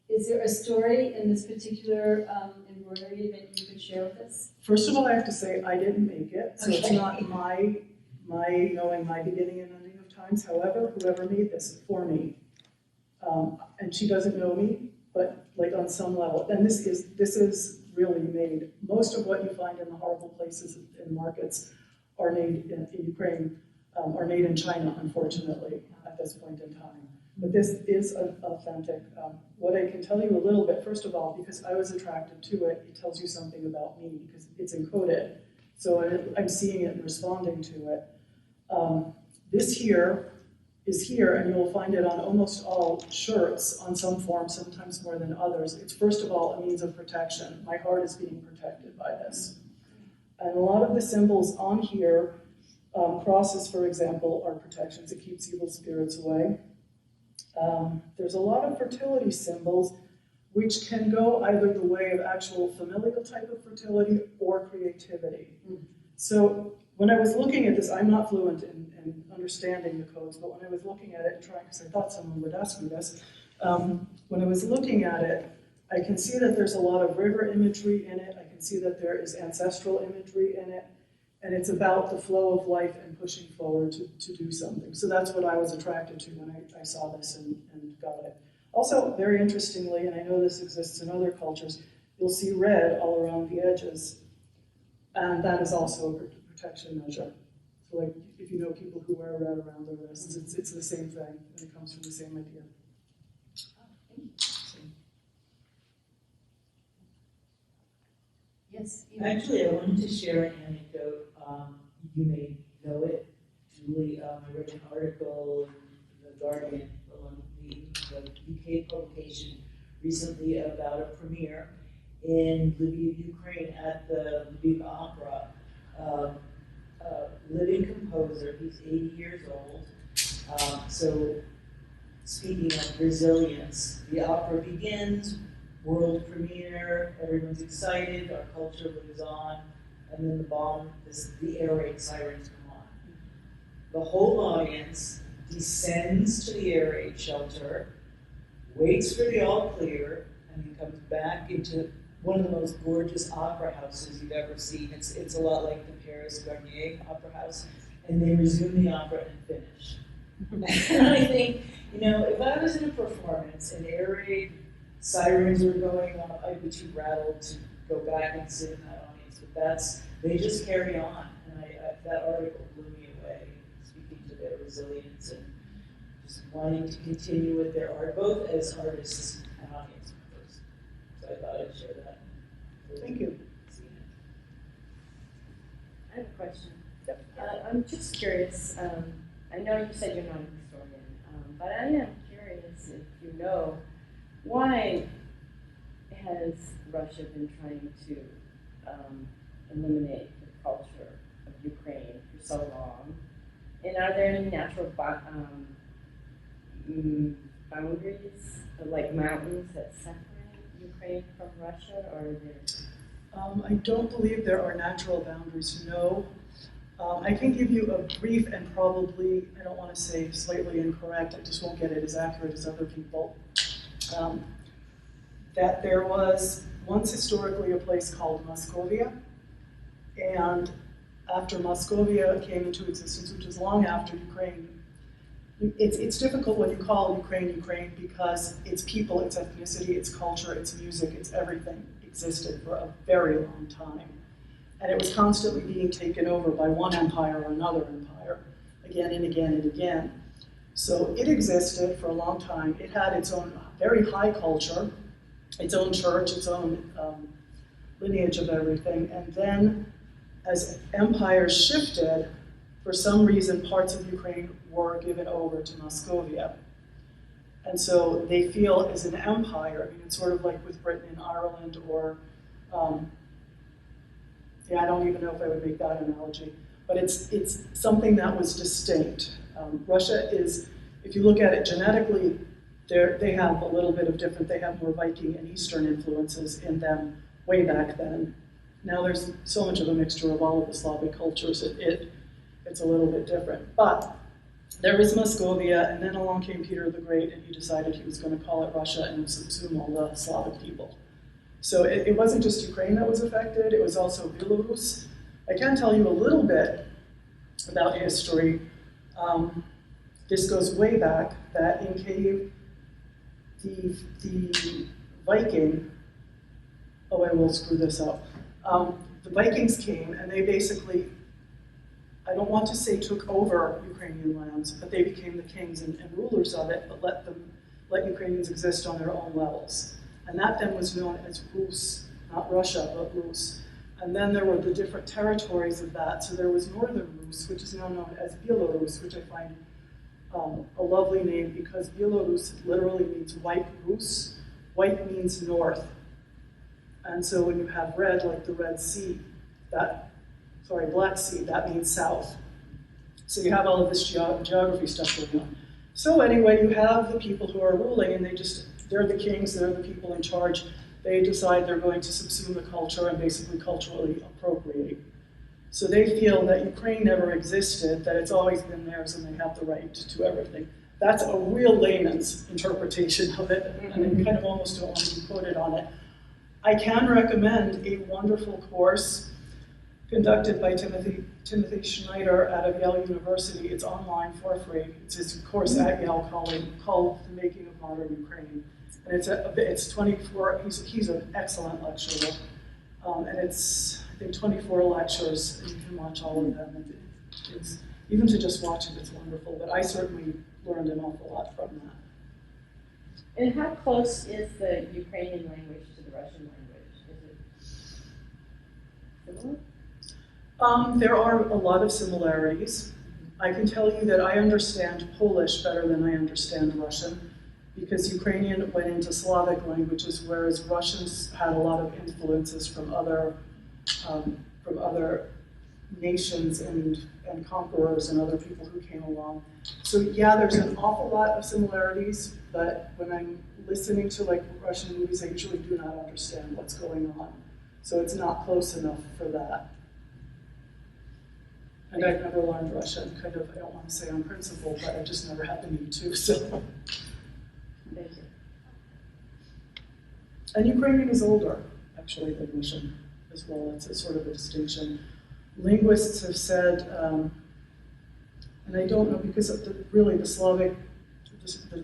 Is there a story in this particular embroidery that you could share with us? First of all, I have to say I didn't make it, so it's Okay. not my knowing my beginning and ending of times. However, whoever made this for me, and she doesn't know me, but like on some level, and this is really made. Most of what you find in the horrible places in markets are made in Ukraine, are made in China, unfortunately, at this point in time. But this is authentic. What I can tell you a little bit, first of all, because I was attracted to it, it tells you something about me because it's encoded. So I'm seeing it and responding to it. This here is here, and you'll find it on almost all shirts on some form, sometimes more than others. It's first of all a means of protection. My heart is being protected by this. And a lot of the symbols on here, crosses, for example, are protections. It keeps evil spirits away. There's a lot of fertility symbols which can go either the way of actual familial type of fertility or creativity. So when I was looking at this, I'm not fluent in understanding the codes, but when I was looking at it and trying, because I thought someone would ask me this, when I was looking at it, I can see that there's a lot of river imagery in it. I can see that there is ancestral imagery in it. And it's about the flow of life and pushing forward to do something. So that's what I was attracted to when I saw this and got it. Also, very interestingly, and I know this exists in other cultures, you'll see red all around the edges. And that is also a protection measure. So like, if you know people who wear red around their wrists, it's the same thing, and it comes from the same idea. Yes. Actually, I wanted to share an anecdote. You may know it, Julie. I read an article in The Guardian, along the UK publication recently, about a premiere in Lviv, Ukraine, at the Lviv Opera. Living composer, he's 80 years old. So, speaking of resilience, the opera begins, world premiere, everyone's excited, our culture moves on, and then the air raid sirens come on. The whole audience descends to the air raid shelter, waits for the all clear, and then comes back into one of the most gorgeous opera houses you've ever seen. It's a lot like the Paris Garnier Opera House, and they resume the opera and finish. And I think, if I was in a performance and air raid sirens were going off, I'd be too rattled to go back and sit in that audience. But they just carry on. And that article blew me away, speaking to their resilience and just wanting to continue with their art, both as artists and audience members. So I thought I'd share that. Thank you. I have a question. I'm just curious. I know you said you're not a historian, but I am curious if you know, why has Russia been trying to eliminate the culture of Ukraine for so long? And are there any natural boundaries, like mountains, that separate Ukraine from Russia, or are there? I don't believe there are natural boundaries, no. I can give you a brief and probably, I don't want to say slightly incorrect, I just won't get it as accurate as other people. That there was once historically a place called Moscovia, and after Moscovia came into existence, which is long after Ukraine, it's difficult when you call Ukraine Ukraine because its people, its ethnicity, its culture, its music, its everything existed for a very long time. And it was constantly being taken over by one empire or another empire, again and again and again. So it existed for a long time. It had its own very high culture, its own church, its own lineage of everything. And then as empires shifted, for some reason, parts of Ukraine were given over to Moscovia. And so they feel as an empire, I mean, it's sort of like with Britain and Ireland, or, I don't even know if I would make that analogy, but it's something that was distinct. Russia is, if you look at it genetically, they have a little bit of different, they have more Viking and Eastern influences in them way back then. Now there's so much of a mixture of all of the Slavic cultures, it's a little bit different. But there was Moscovia, and then along came Peter the Great, and he decided he was going to call it Russia and subsume all the Slavic people. So it wasn't just Ukraine that was affected, it was also Belarus. I can tell you a little bit about history. This goes way back, that in Kyiv, the Viking, oh, I will screw this up. The Vikings came, and they basically, I don't want to say took over Ukrainian lands, but they became the kings and rulers of it, but let Ukrainians exist on their own levels. And that then was known as Rus, not Russia, but Rus. And then there were the different territories of that. So there was Northern Rus, which is now known as Belarus, which I find a lovely name because Belarus literally means white Rus. White means north. And so when you have red, like the Red Sea, Black Sea, that means south. So you have all of this geography stuff going on. So anyway, you have the people who are ruling, and they're the kings, they're the people in charge. They decide they're going to subsume the culture and basically culturally appropriate. So they feel that Ukraine never existed, that it's always been theirs and they have the right to everything. That's a real layman's interpretation of it, and I kind of almost don't want to be quoted on it. I can recommend a wonderful course conducted by Timothy Schneider out of Yale University. It's online for free. It's his course at Yale called The Making of Modern Ukraine. And it's 24, he's an excellent lecturer. And it's, I think, 24 lectures, and you can watch all of them. It's, even to just watch it, it's wonderful. But I certainly learned an awful lot from that. And how close is the Ukrainian language to the Russian language? Is it similar? There are a lot of similarities. I can tell you that I understand Polish better than I understand Russian, because Ukrainian went into Slavic languages, whereas Russians had a lot of influences from other nations and conquerors and other people who came along. So yeah, there's an awful lot of similarities, but when I'm listening to like Russian movies, I usually do not understand what's going on. So it's not close enough for that. And I've never learned Russian, kind of, I don't want to say on principle, but I just never had the need to, so. Thank you. And Ukrainian is older, actually, than Russian as well. It's a sort of a distinction. Linguists have said, and I don't know because of the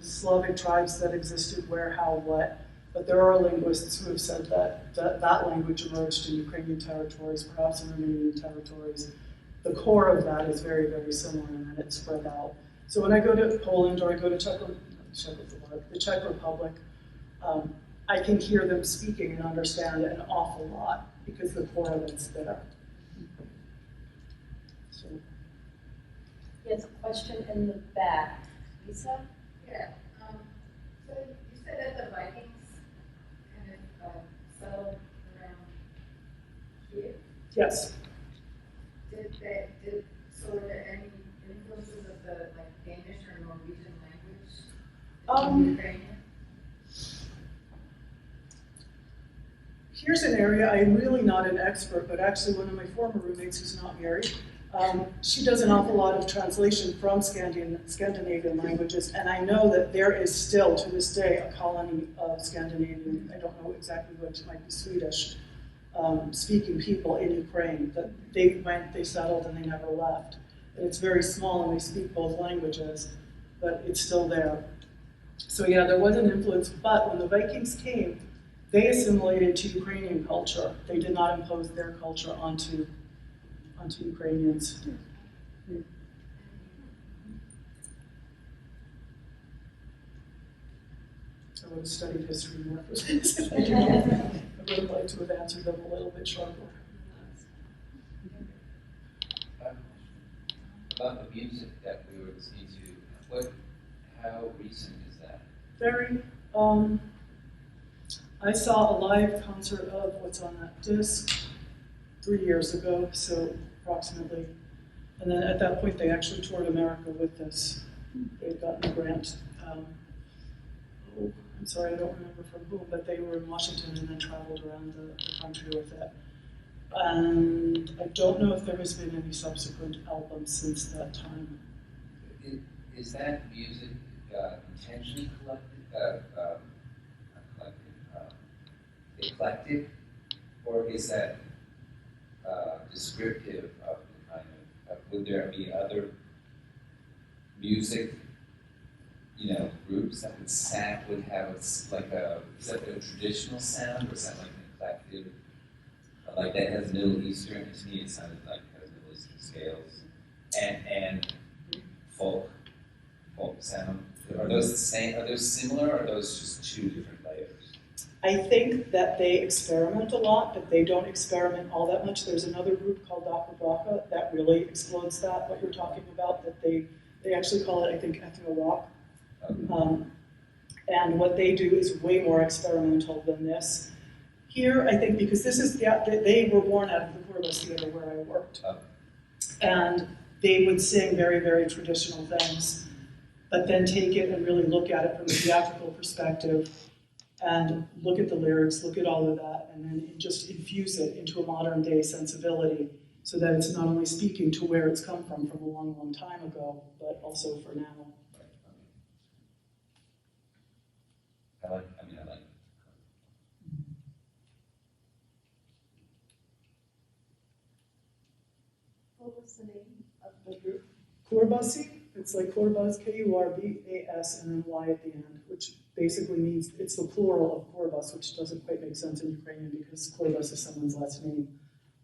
Slavic tribes that existed, where, how, what, but there are linguists who have said that language emerged in Ukrainian territories, perhaps in Romanian territories. The core of that is very, very similar, and then it spread out. So when I go to Poland or I go to the Czech Republic, I can hear them speaking and understand an awful lot because the core of it's there. So. Yes, a question in the back. Lisa? Yeah. So you said that the Vikings kind of settled around here. Yes. So were there any influences of the Danish or Norwegian language in Ukrainian? Here's an area I'm really not an expert, but actually one of my former roommates who's not married, she does an awful lot of translation from Scandinavian languages, and I know that there is still, to this day, a colony of Scandinavian, I don't know exactly which, it might be Swedish, speaking people in Ukraine, that they settled and they never left. And it's very small and they speak both languages, but it's still there. So yeah, there was an influence, but when the Vikings came, they assimilated to Ukrainian culture. They did not impose their culture onto Ukrainians. I would have studied history more for this. I would have liked to have answered them a little bit sharper. About the music that we were listening to, how recent is that? Very. I saw a live concert of what's on that disc 3 years ago, so approximately. And then at that point, they actually toured America with this. They'd gotten a grant. I'm sorry, I don't remember from whom, but they were in Washington and then traveled around the country with it. And I don't know if there has been any subsequent albums since that time. Is that music intentionally eclectic, or is that descriptive of the kind of, would there be other music, groups that would have is that a traditional sound, or is that like an eclectic, like that has Middle Eastern? To me, it sounded like it has Middle Eastern scales and folk sound. Are those the same? Are those similar, or are those just two different layers? I think that they experiment a lot, but they don't experiment all that much. There's another group called Dr. Braca that really explodes that, what you're talking about, that they actually call it, I think, ethno-rock. And what they do is way more experimental than this. Here, I think, because this is, they were born out of the Kurbasy theater where I worked. And they would sing very, very traditional things, but then take it and really look at it from a theatrical perspective and look at the lyrics, look at all of that, and then just infuse it into a modern day sensibility. so that it's not only speaking to where it's come from a long, long time ago, but also for now. I like it. What was the name of the group? Kurbasy, it's like Kurbas, K-U-R-B-A-S, and then Y at the end, which basically means, it's the plural of Kurbas, which doesn't quite make sense in Ukrainian because Kurbas is someone's last name.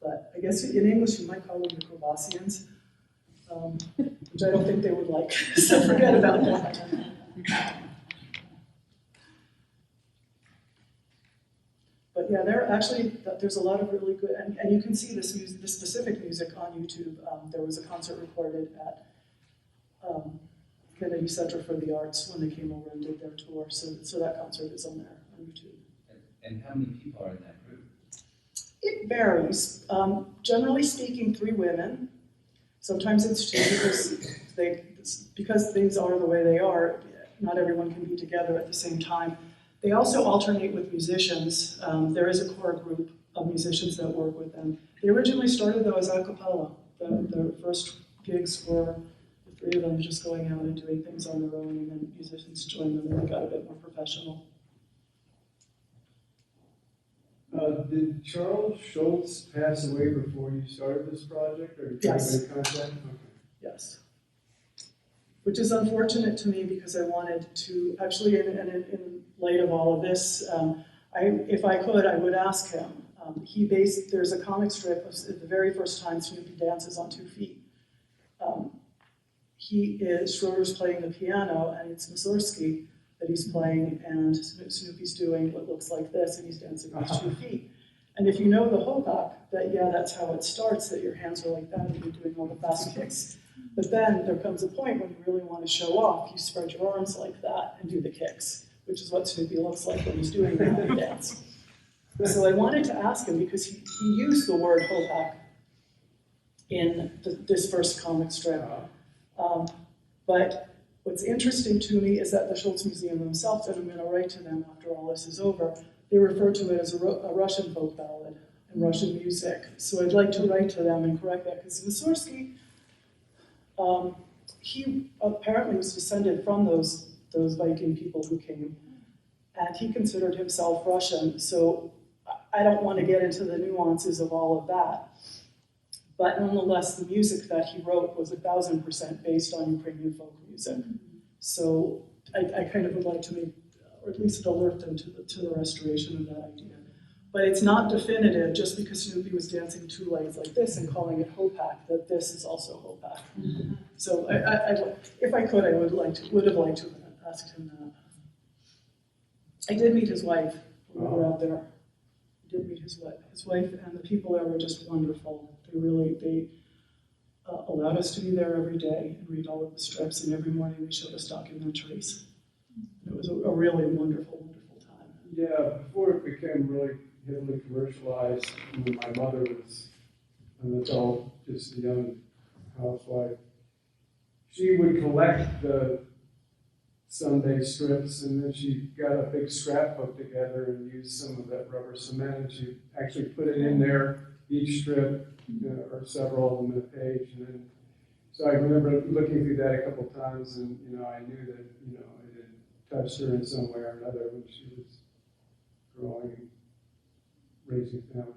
But I guess in English you might call them the Kurbasians, which I don't think they would like, so forget about that. But yeah, there's a lot of really good, and you can see this specific music on YouTube. There was a concert recorded at Kennedy Center for the Arts when they came over and did their tour. So that concert is on there on YouTube. And how many people are in that group? It varies. Generally speaking, 3 women. Sometimes it's 2 because things are the way they are. Not everyone can be together at the same time. They also alternate with musicians. There is a core group of musicians that work with them. They originally started though as a cappella. The first gigs were the 3 of them just going out and doing things on their own, and then musicians joined them and they got a bit more professional. Did Charles Schultz pass away before you started this project, or did you have any contact? Okay. Yes. Which is unfortunate to me because I wanted to, actually in light of all of this, if I could, I would ask him. There's a comic strip of the very first time Snoopy dances on 2 feet. Schroeder's playing the piano, and it's Mussorgsky that he's playing, and Snoopy's doing what looks like this, and he's dancing on 2 feet. And if you know the Hopak, that's how it starts, that your hands are like that, and you're doing all the fast kicks. But then there comes a point when you really want to show off, you spread your arms like that and do the kicks, which is what Snoopy looks like when he's doing the dance. So I wanted to ask him, because he used the word Hopak in this first comic strip. But what's interesting to me is that the Schultz Museum themselves, and I'm going to write to them after all this is over, they refer to it as a Russian folk ballad and Russian music. So I'd like to write to them and correct that, because Mussorgsky, he apparently was descended from those Viking people who came, and he considered himself Russian. So I don't want to get into the nuances of all of that. But nonetheless, the music that he wrote was 1,000% based on Ukrainian folk music. So I kind of would like to make, or at least alert them to the restoration of that idea. But it's not definitive just because Snoopy was dancing 2 legs like this and calling it Hopak, that this is also Hopak. So if I could, I would have liked to have asked him that. I did meet his wife when we were out there. I did meet his wife, and the people there were just wonderful. They allowed us to be there every day and read all of the strips, and every morning they showed us documentaries. It was a really wonderful, wonderful time. Yeah, before it became really heavily commercialized, when my mother was an adult, just a young housewife, she would collect the Sunday strips, and then she got a big scrapbook together and used some of that rubber cement, and she actually put it in there, each strip, or several of them in a page. And then, so I remember looking through that a couple of times, and I knew that it had touched her in some way or another when she was growing and raising a family.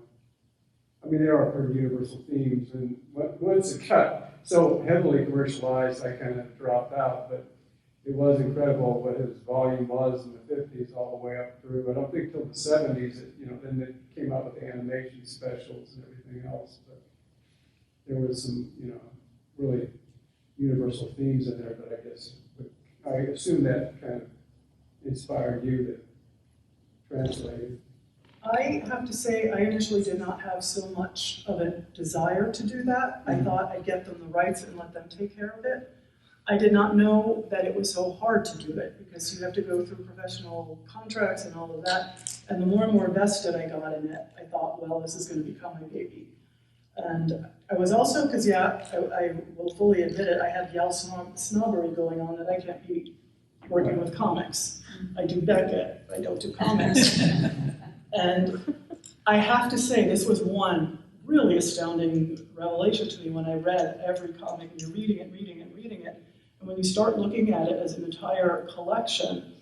I mean, there are pretty universal themes, and once it got so heavily commercialized, I kind of dropped out. But it was incredible what his volume was in the 50s all the way up through. I don't think till the 70s, then they came out with the animation specials and everything else. But there was some, really universal themes in there. But I assume that kind of inspired you to translate it. I have to say, I initially did not have so much of a desire to do that. I thought I'd get them the rights and let them take care of it. I did not know that it was so hard to do it, because you have to go through professional contracts and all of that. And the more and more vested I got in it, I thought, well, this is going to become my baby. And I was also, because I will fully admit it, I had Yale snobbery going on that I can't be working with comics. I do Beckett, I don't do comics. And I have to say, this was one really astounding revelation to me when I read every comic, and you're reading it, and when you start looking at it as an entire collection,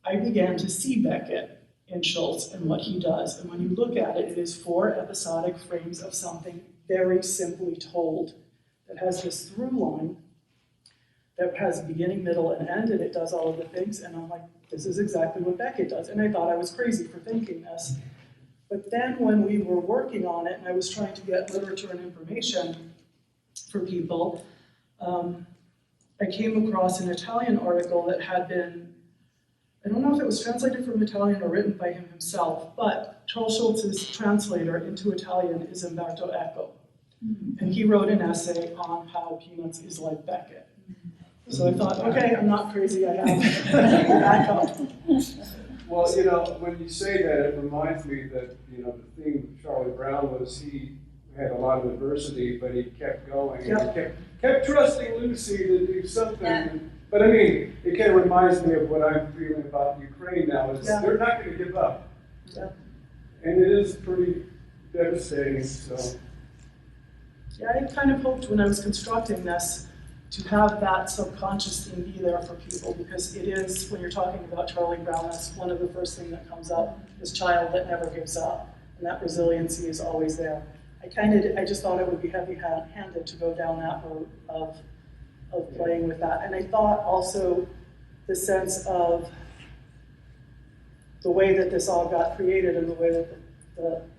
I began to see Beckett in Schultz and what he does. And when you look at it, it is 4 episodic frames of something very simply told that has this through line that has a beginning, middle, and end, and it does all of the things. And I'm like, this is exactly what Beckett does. And I thought I was crazy for thinking this. But then when we were working on it and I was trying to get literature and information for people, I came across an Italian article that had been, I don't know if it was translated from Italian or written by him himself, but Charles Schultz's translator into Italian is Umberto Eco. And he wrote an essay on how Peanuts is like Beckett. So I thought, okay, I'm not crazy, I have backup. Well, you know, when you say that, it reminds me that, you know, the theme of Charlie Brown was he had a lot of adversity, but he kept going. Yep. And he kept trusting Lucy to do something. Yeah. But I mean, it kind of reminds me of what I'm feeling about Ukraine now, is they're not going to give up. Yeah. And it is pretty devastating, so. Yeah, I kind of hoped when I was constructing this to have that subconscious thing be there for people, because it is, when you're talking about Charlie Brown, that's one of the first things that comes up, this child that never gives up, and that resiliency is always there. I just thought it would be heavy-handed to go down that road of playing with that. And I thought also the sense of the way that this all got created and the way that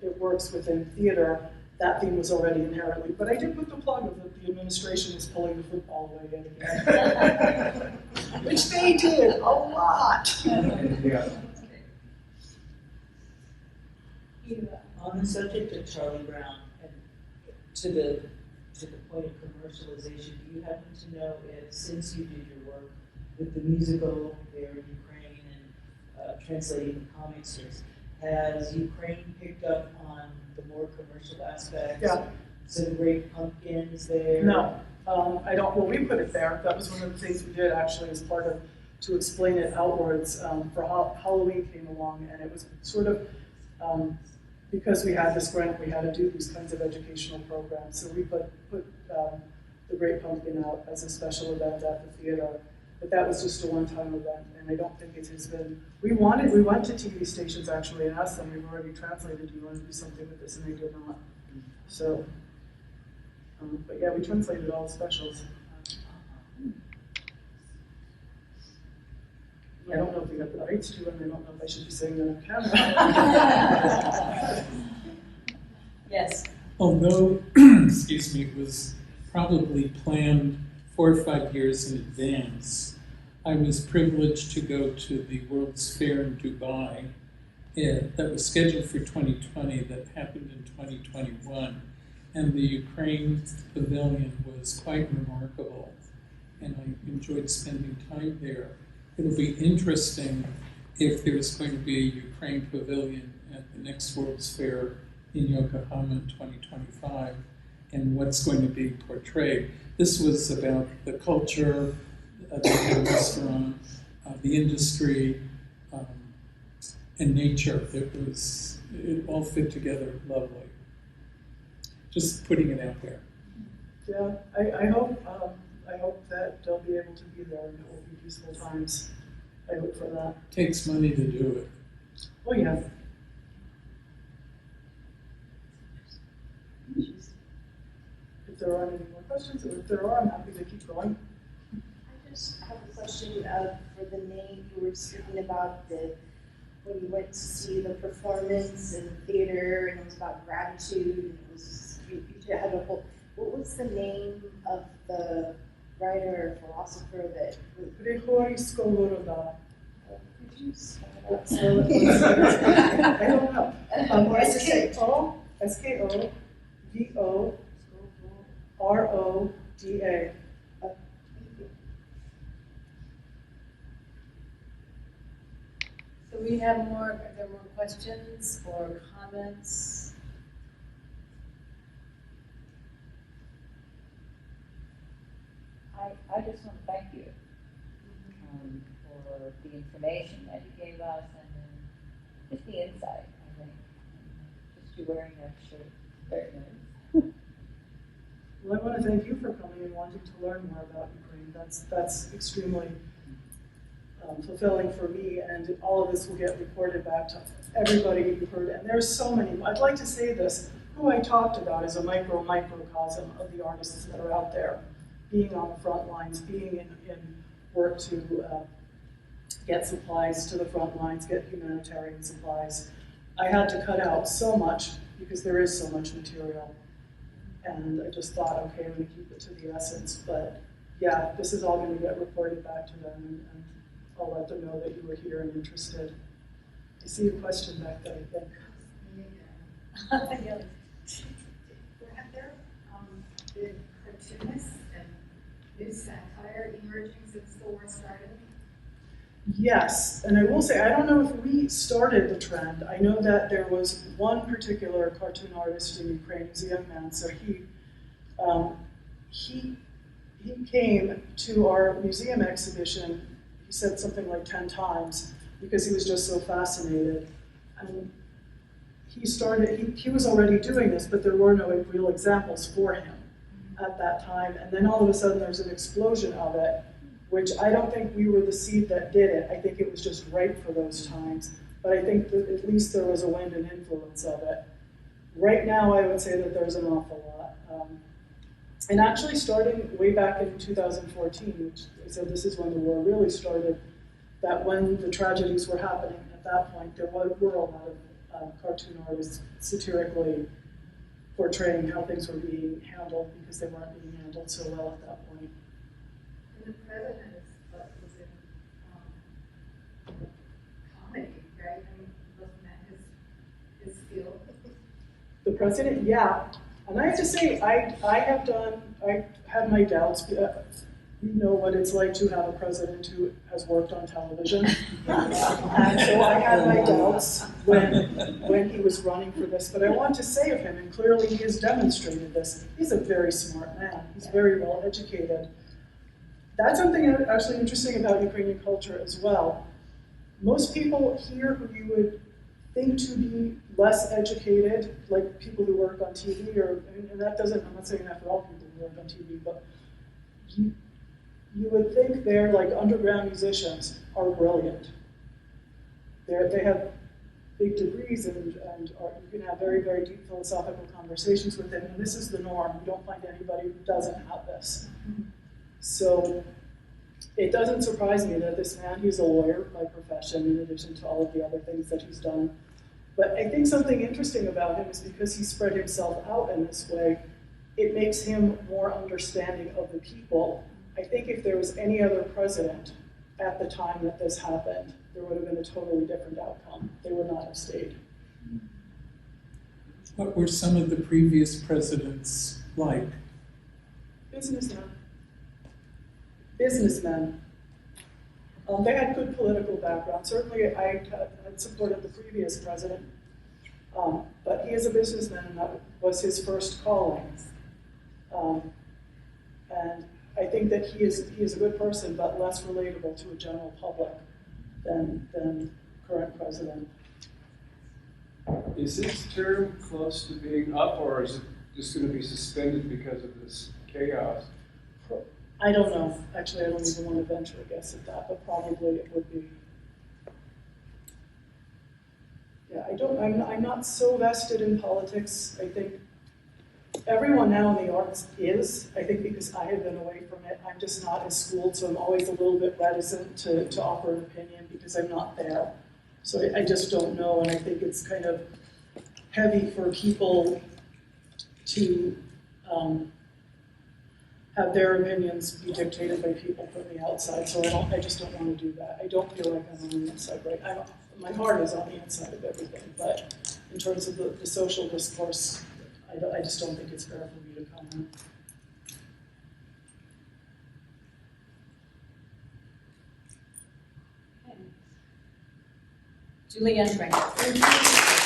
it works within theater, that theme was already inherently. But I did put the plug of that the administration is pulling the football away again. Which they did a lot. Yeah. On the subject of Charlie Brown, and to the point of commercialization, do you happen to know if, since you did your work with the musical there in Ukraine and translating the comic strips, has Ukraine picked up on the more commercial aspects? Yeah. So the Great Pumpkins there? No, I don't. Well, we put it there. That was one of the things we did actually as part of, to explain it outwards. For Halloween came along, and it was sort of, because we had this grant, we had to do these kinds of educational programs. So we put the Great Pumpkin out as a special event at the theater. But that was just a one-time event, and I don't think it has been. We went to TV stations actually and asked them, we've already translated, do you want to do something with this? And they did not. So, but yeah, we translated all the specials. I don't know if we got the rights to, and I don't know if I should be saying that on camera. Yes. Although, excuse me, it was probably planned 4 or 5 years in advance, I was privileged to go to the World's Fair in Dubai that was scheduled for 2020 that happened in 2021. And the Ukraine pavilion was quite remarkable, and I enjoyed spending time there. It'll be interesting if there's going to be a Ukraine pavilion at the next World's Fair in Yokohama in 2025, and what's going to be portrayed. This was about the culture, the restaurant, the industry, and nature. It all fit together lovely. Just putting it out there. Yeah, I hope that they'll be able to be there and it will be peaceful times. I hope for that. Takes money to do it. Oh yeah. If there aren't any more questions, or if there are, I'm happy to keep going. I just have a question for the name you were speaking about, when you went to see the performance in the theater, and it was about gratitude, and it was, you had a whole, what was the name of the writer or philosopher that? Grigori Skovoroda. Could you spell I don't know. that? Skoroda. So we have are there more questions or comments? I just want to thank you for the information that you gave us and then just the insight, I think. Just you wearing that shirt. Very nice. Well, I want to thank you for coming and wanting to learn more about Ukraine. That's extremely fulfilling for me, and all of this will get reported back to everybody you've heard. And there's so many. I'd like to say this. Who I talked about is a microcosm of the artists that are out there, being on the front lines, being in work to get supplies to the front lines, get humanitarian supplies. I had to cut out so much because there is so much material. And I just thought, okay, I'm going to keep it to the essence. But yeah, this is all going to get reported back to them, and I'll let them know that you were here and interested. I see a question back there, I think. Yeah. Have there been cartoonists and new satire emerging since the war started? Yes, and I will say, I don't know if we started the trend. I know that there was one particular cartoon artist in Ukraine, he's a young man, so he came to our museum exhibition, he said something like 10 times, because he was just so fascinated. And he was already doing this, but there were no real examples for him at that time. And then all of a sudden there's an explosion of it, which I don't think we were the seed that did it. I think it was just right for those times. But I think that at least there was a wind and influence of it. Right now, I would say that there's an awful lot. And actually starting way back in 2014, which I said this is when the war really started, that when the tragedies were happening at that point, there were a lot of cartoon artists satirically portraying how things were being handled because they weren't being handled so well at that point. And the president was in comedy, right? I mean, wasn't that his field? The president, yeah. And I have to say, I had my doubts. You know what it's like to have a president who has worked on television. And so I had my doubts when he was running for this. But I want to say of him, and clearly he has demonstrated this, he's a very smart man. He's very well educated. That's something actually interesting about Ukrainian culture as well. Most people here who you would think to be less educated, like people who work on TV, and that doesn't, I'm not saying that for all people who work on TV, but you would think they're like underground musicians are brilliant. They have big degrees and you can have very, very deep philosophical conversations with them, and this is the norm. You don't find anybody who doesn't have this. So it doesn't surprise me that this man, he's a lawyer by profession in addition to all of the other things that he's done. But I think something interesting about him is because he spread himself out in this way, it makes him more understanding of the people. I think if there was any other president at the time that this happened, there would have been a totally different outcome. They would not have stayed. What were some of the previous presidents like? Businessmen. They had good political background. Certainly I had supported the previous president, but he is a businessman and that was his first calling. And I think that he is a good person, but less relatable to a general public than current president. Is his term close to being up, or is it just going to be suspended because of this chaos? I don't know. Actually, I don't even want to venture a guess at that, but probably it would be. Yeah, I'm not so vested in politics. I think everyone now in the arts is. I think because I have been away from it, I'm just not as schooled, so I'm always a little bit reticent to offer an opinion because I'm not there. So I just don't know, and I think it's kind of heavy for people to have their opinions be dictated by people from the outside. So I just don't want to do that. I don't feel like I'm on the inside, right? My heart is on the inside of everything, but in terms of the social discourse, I just don't think it's fair for me to comment. Julie and Franko.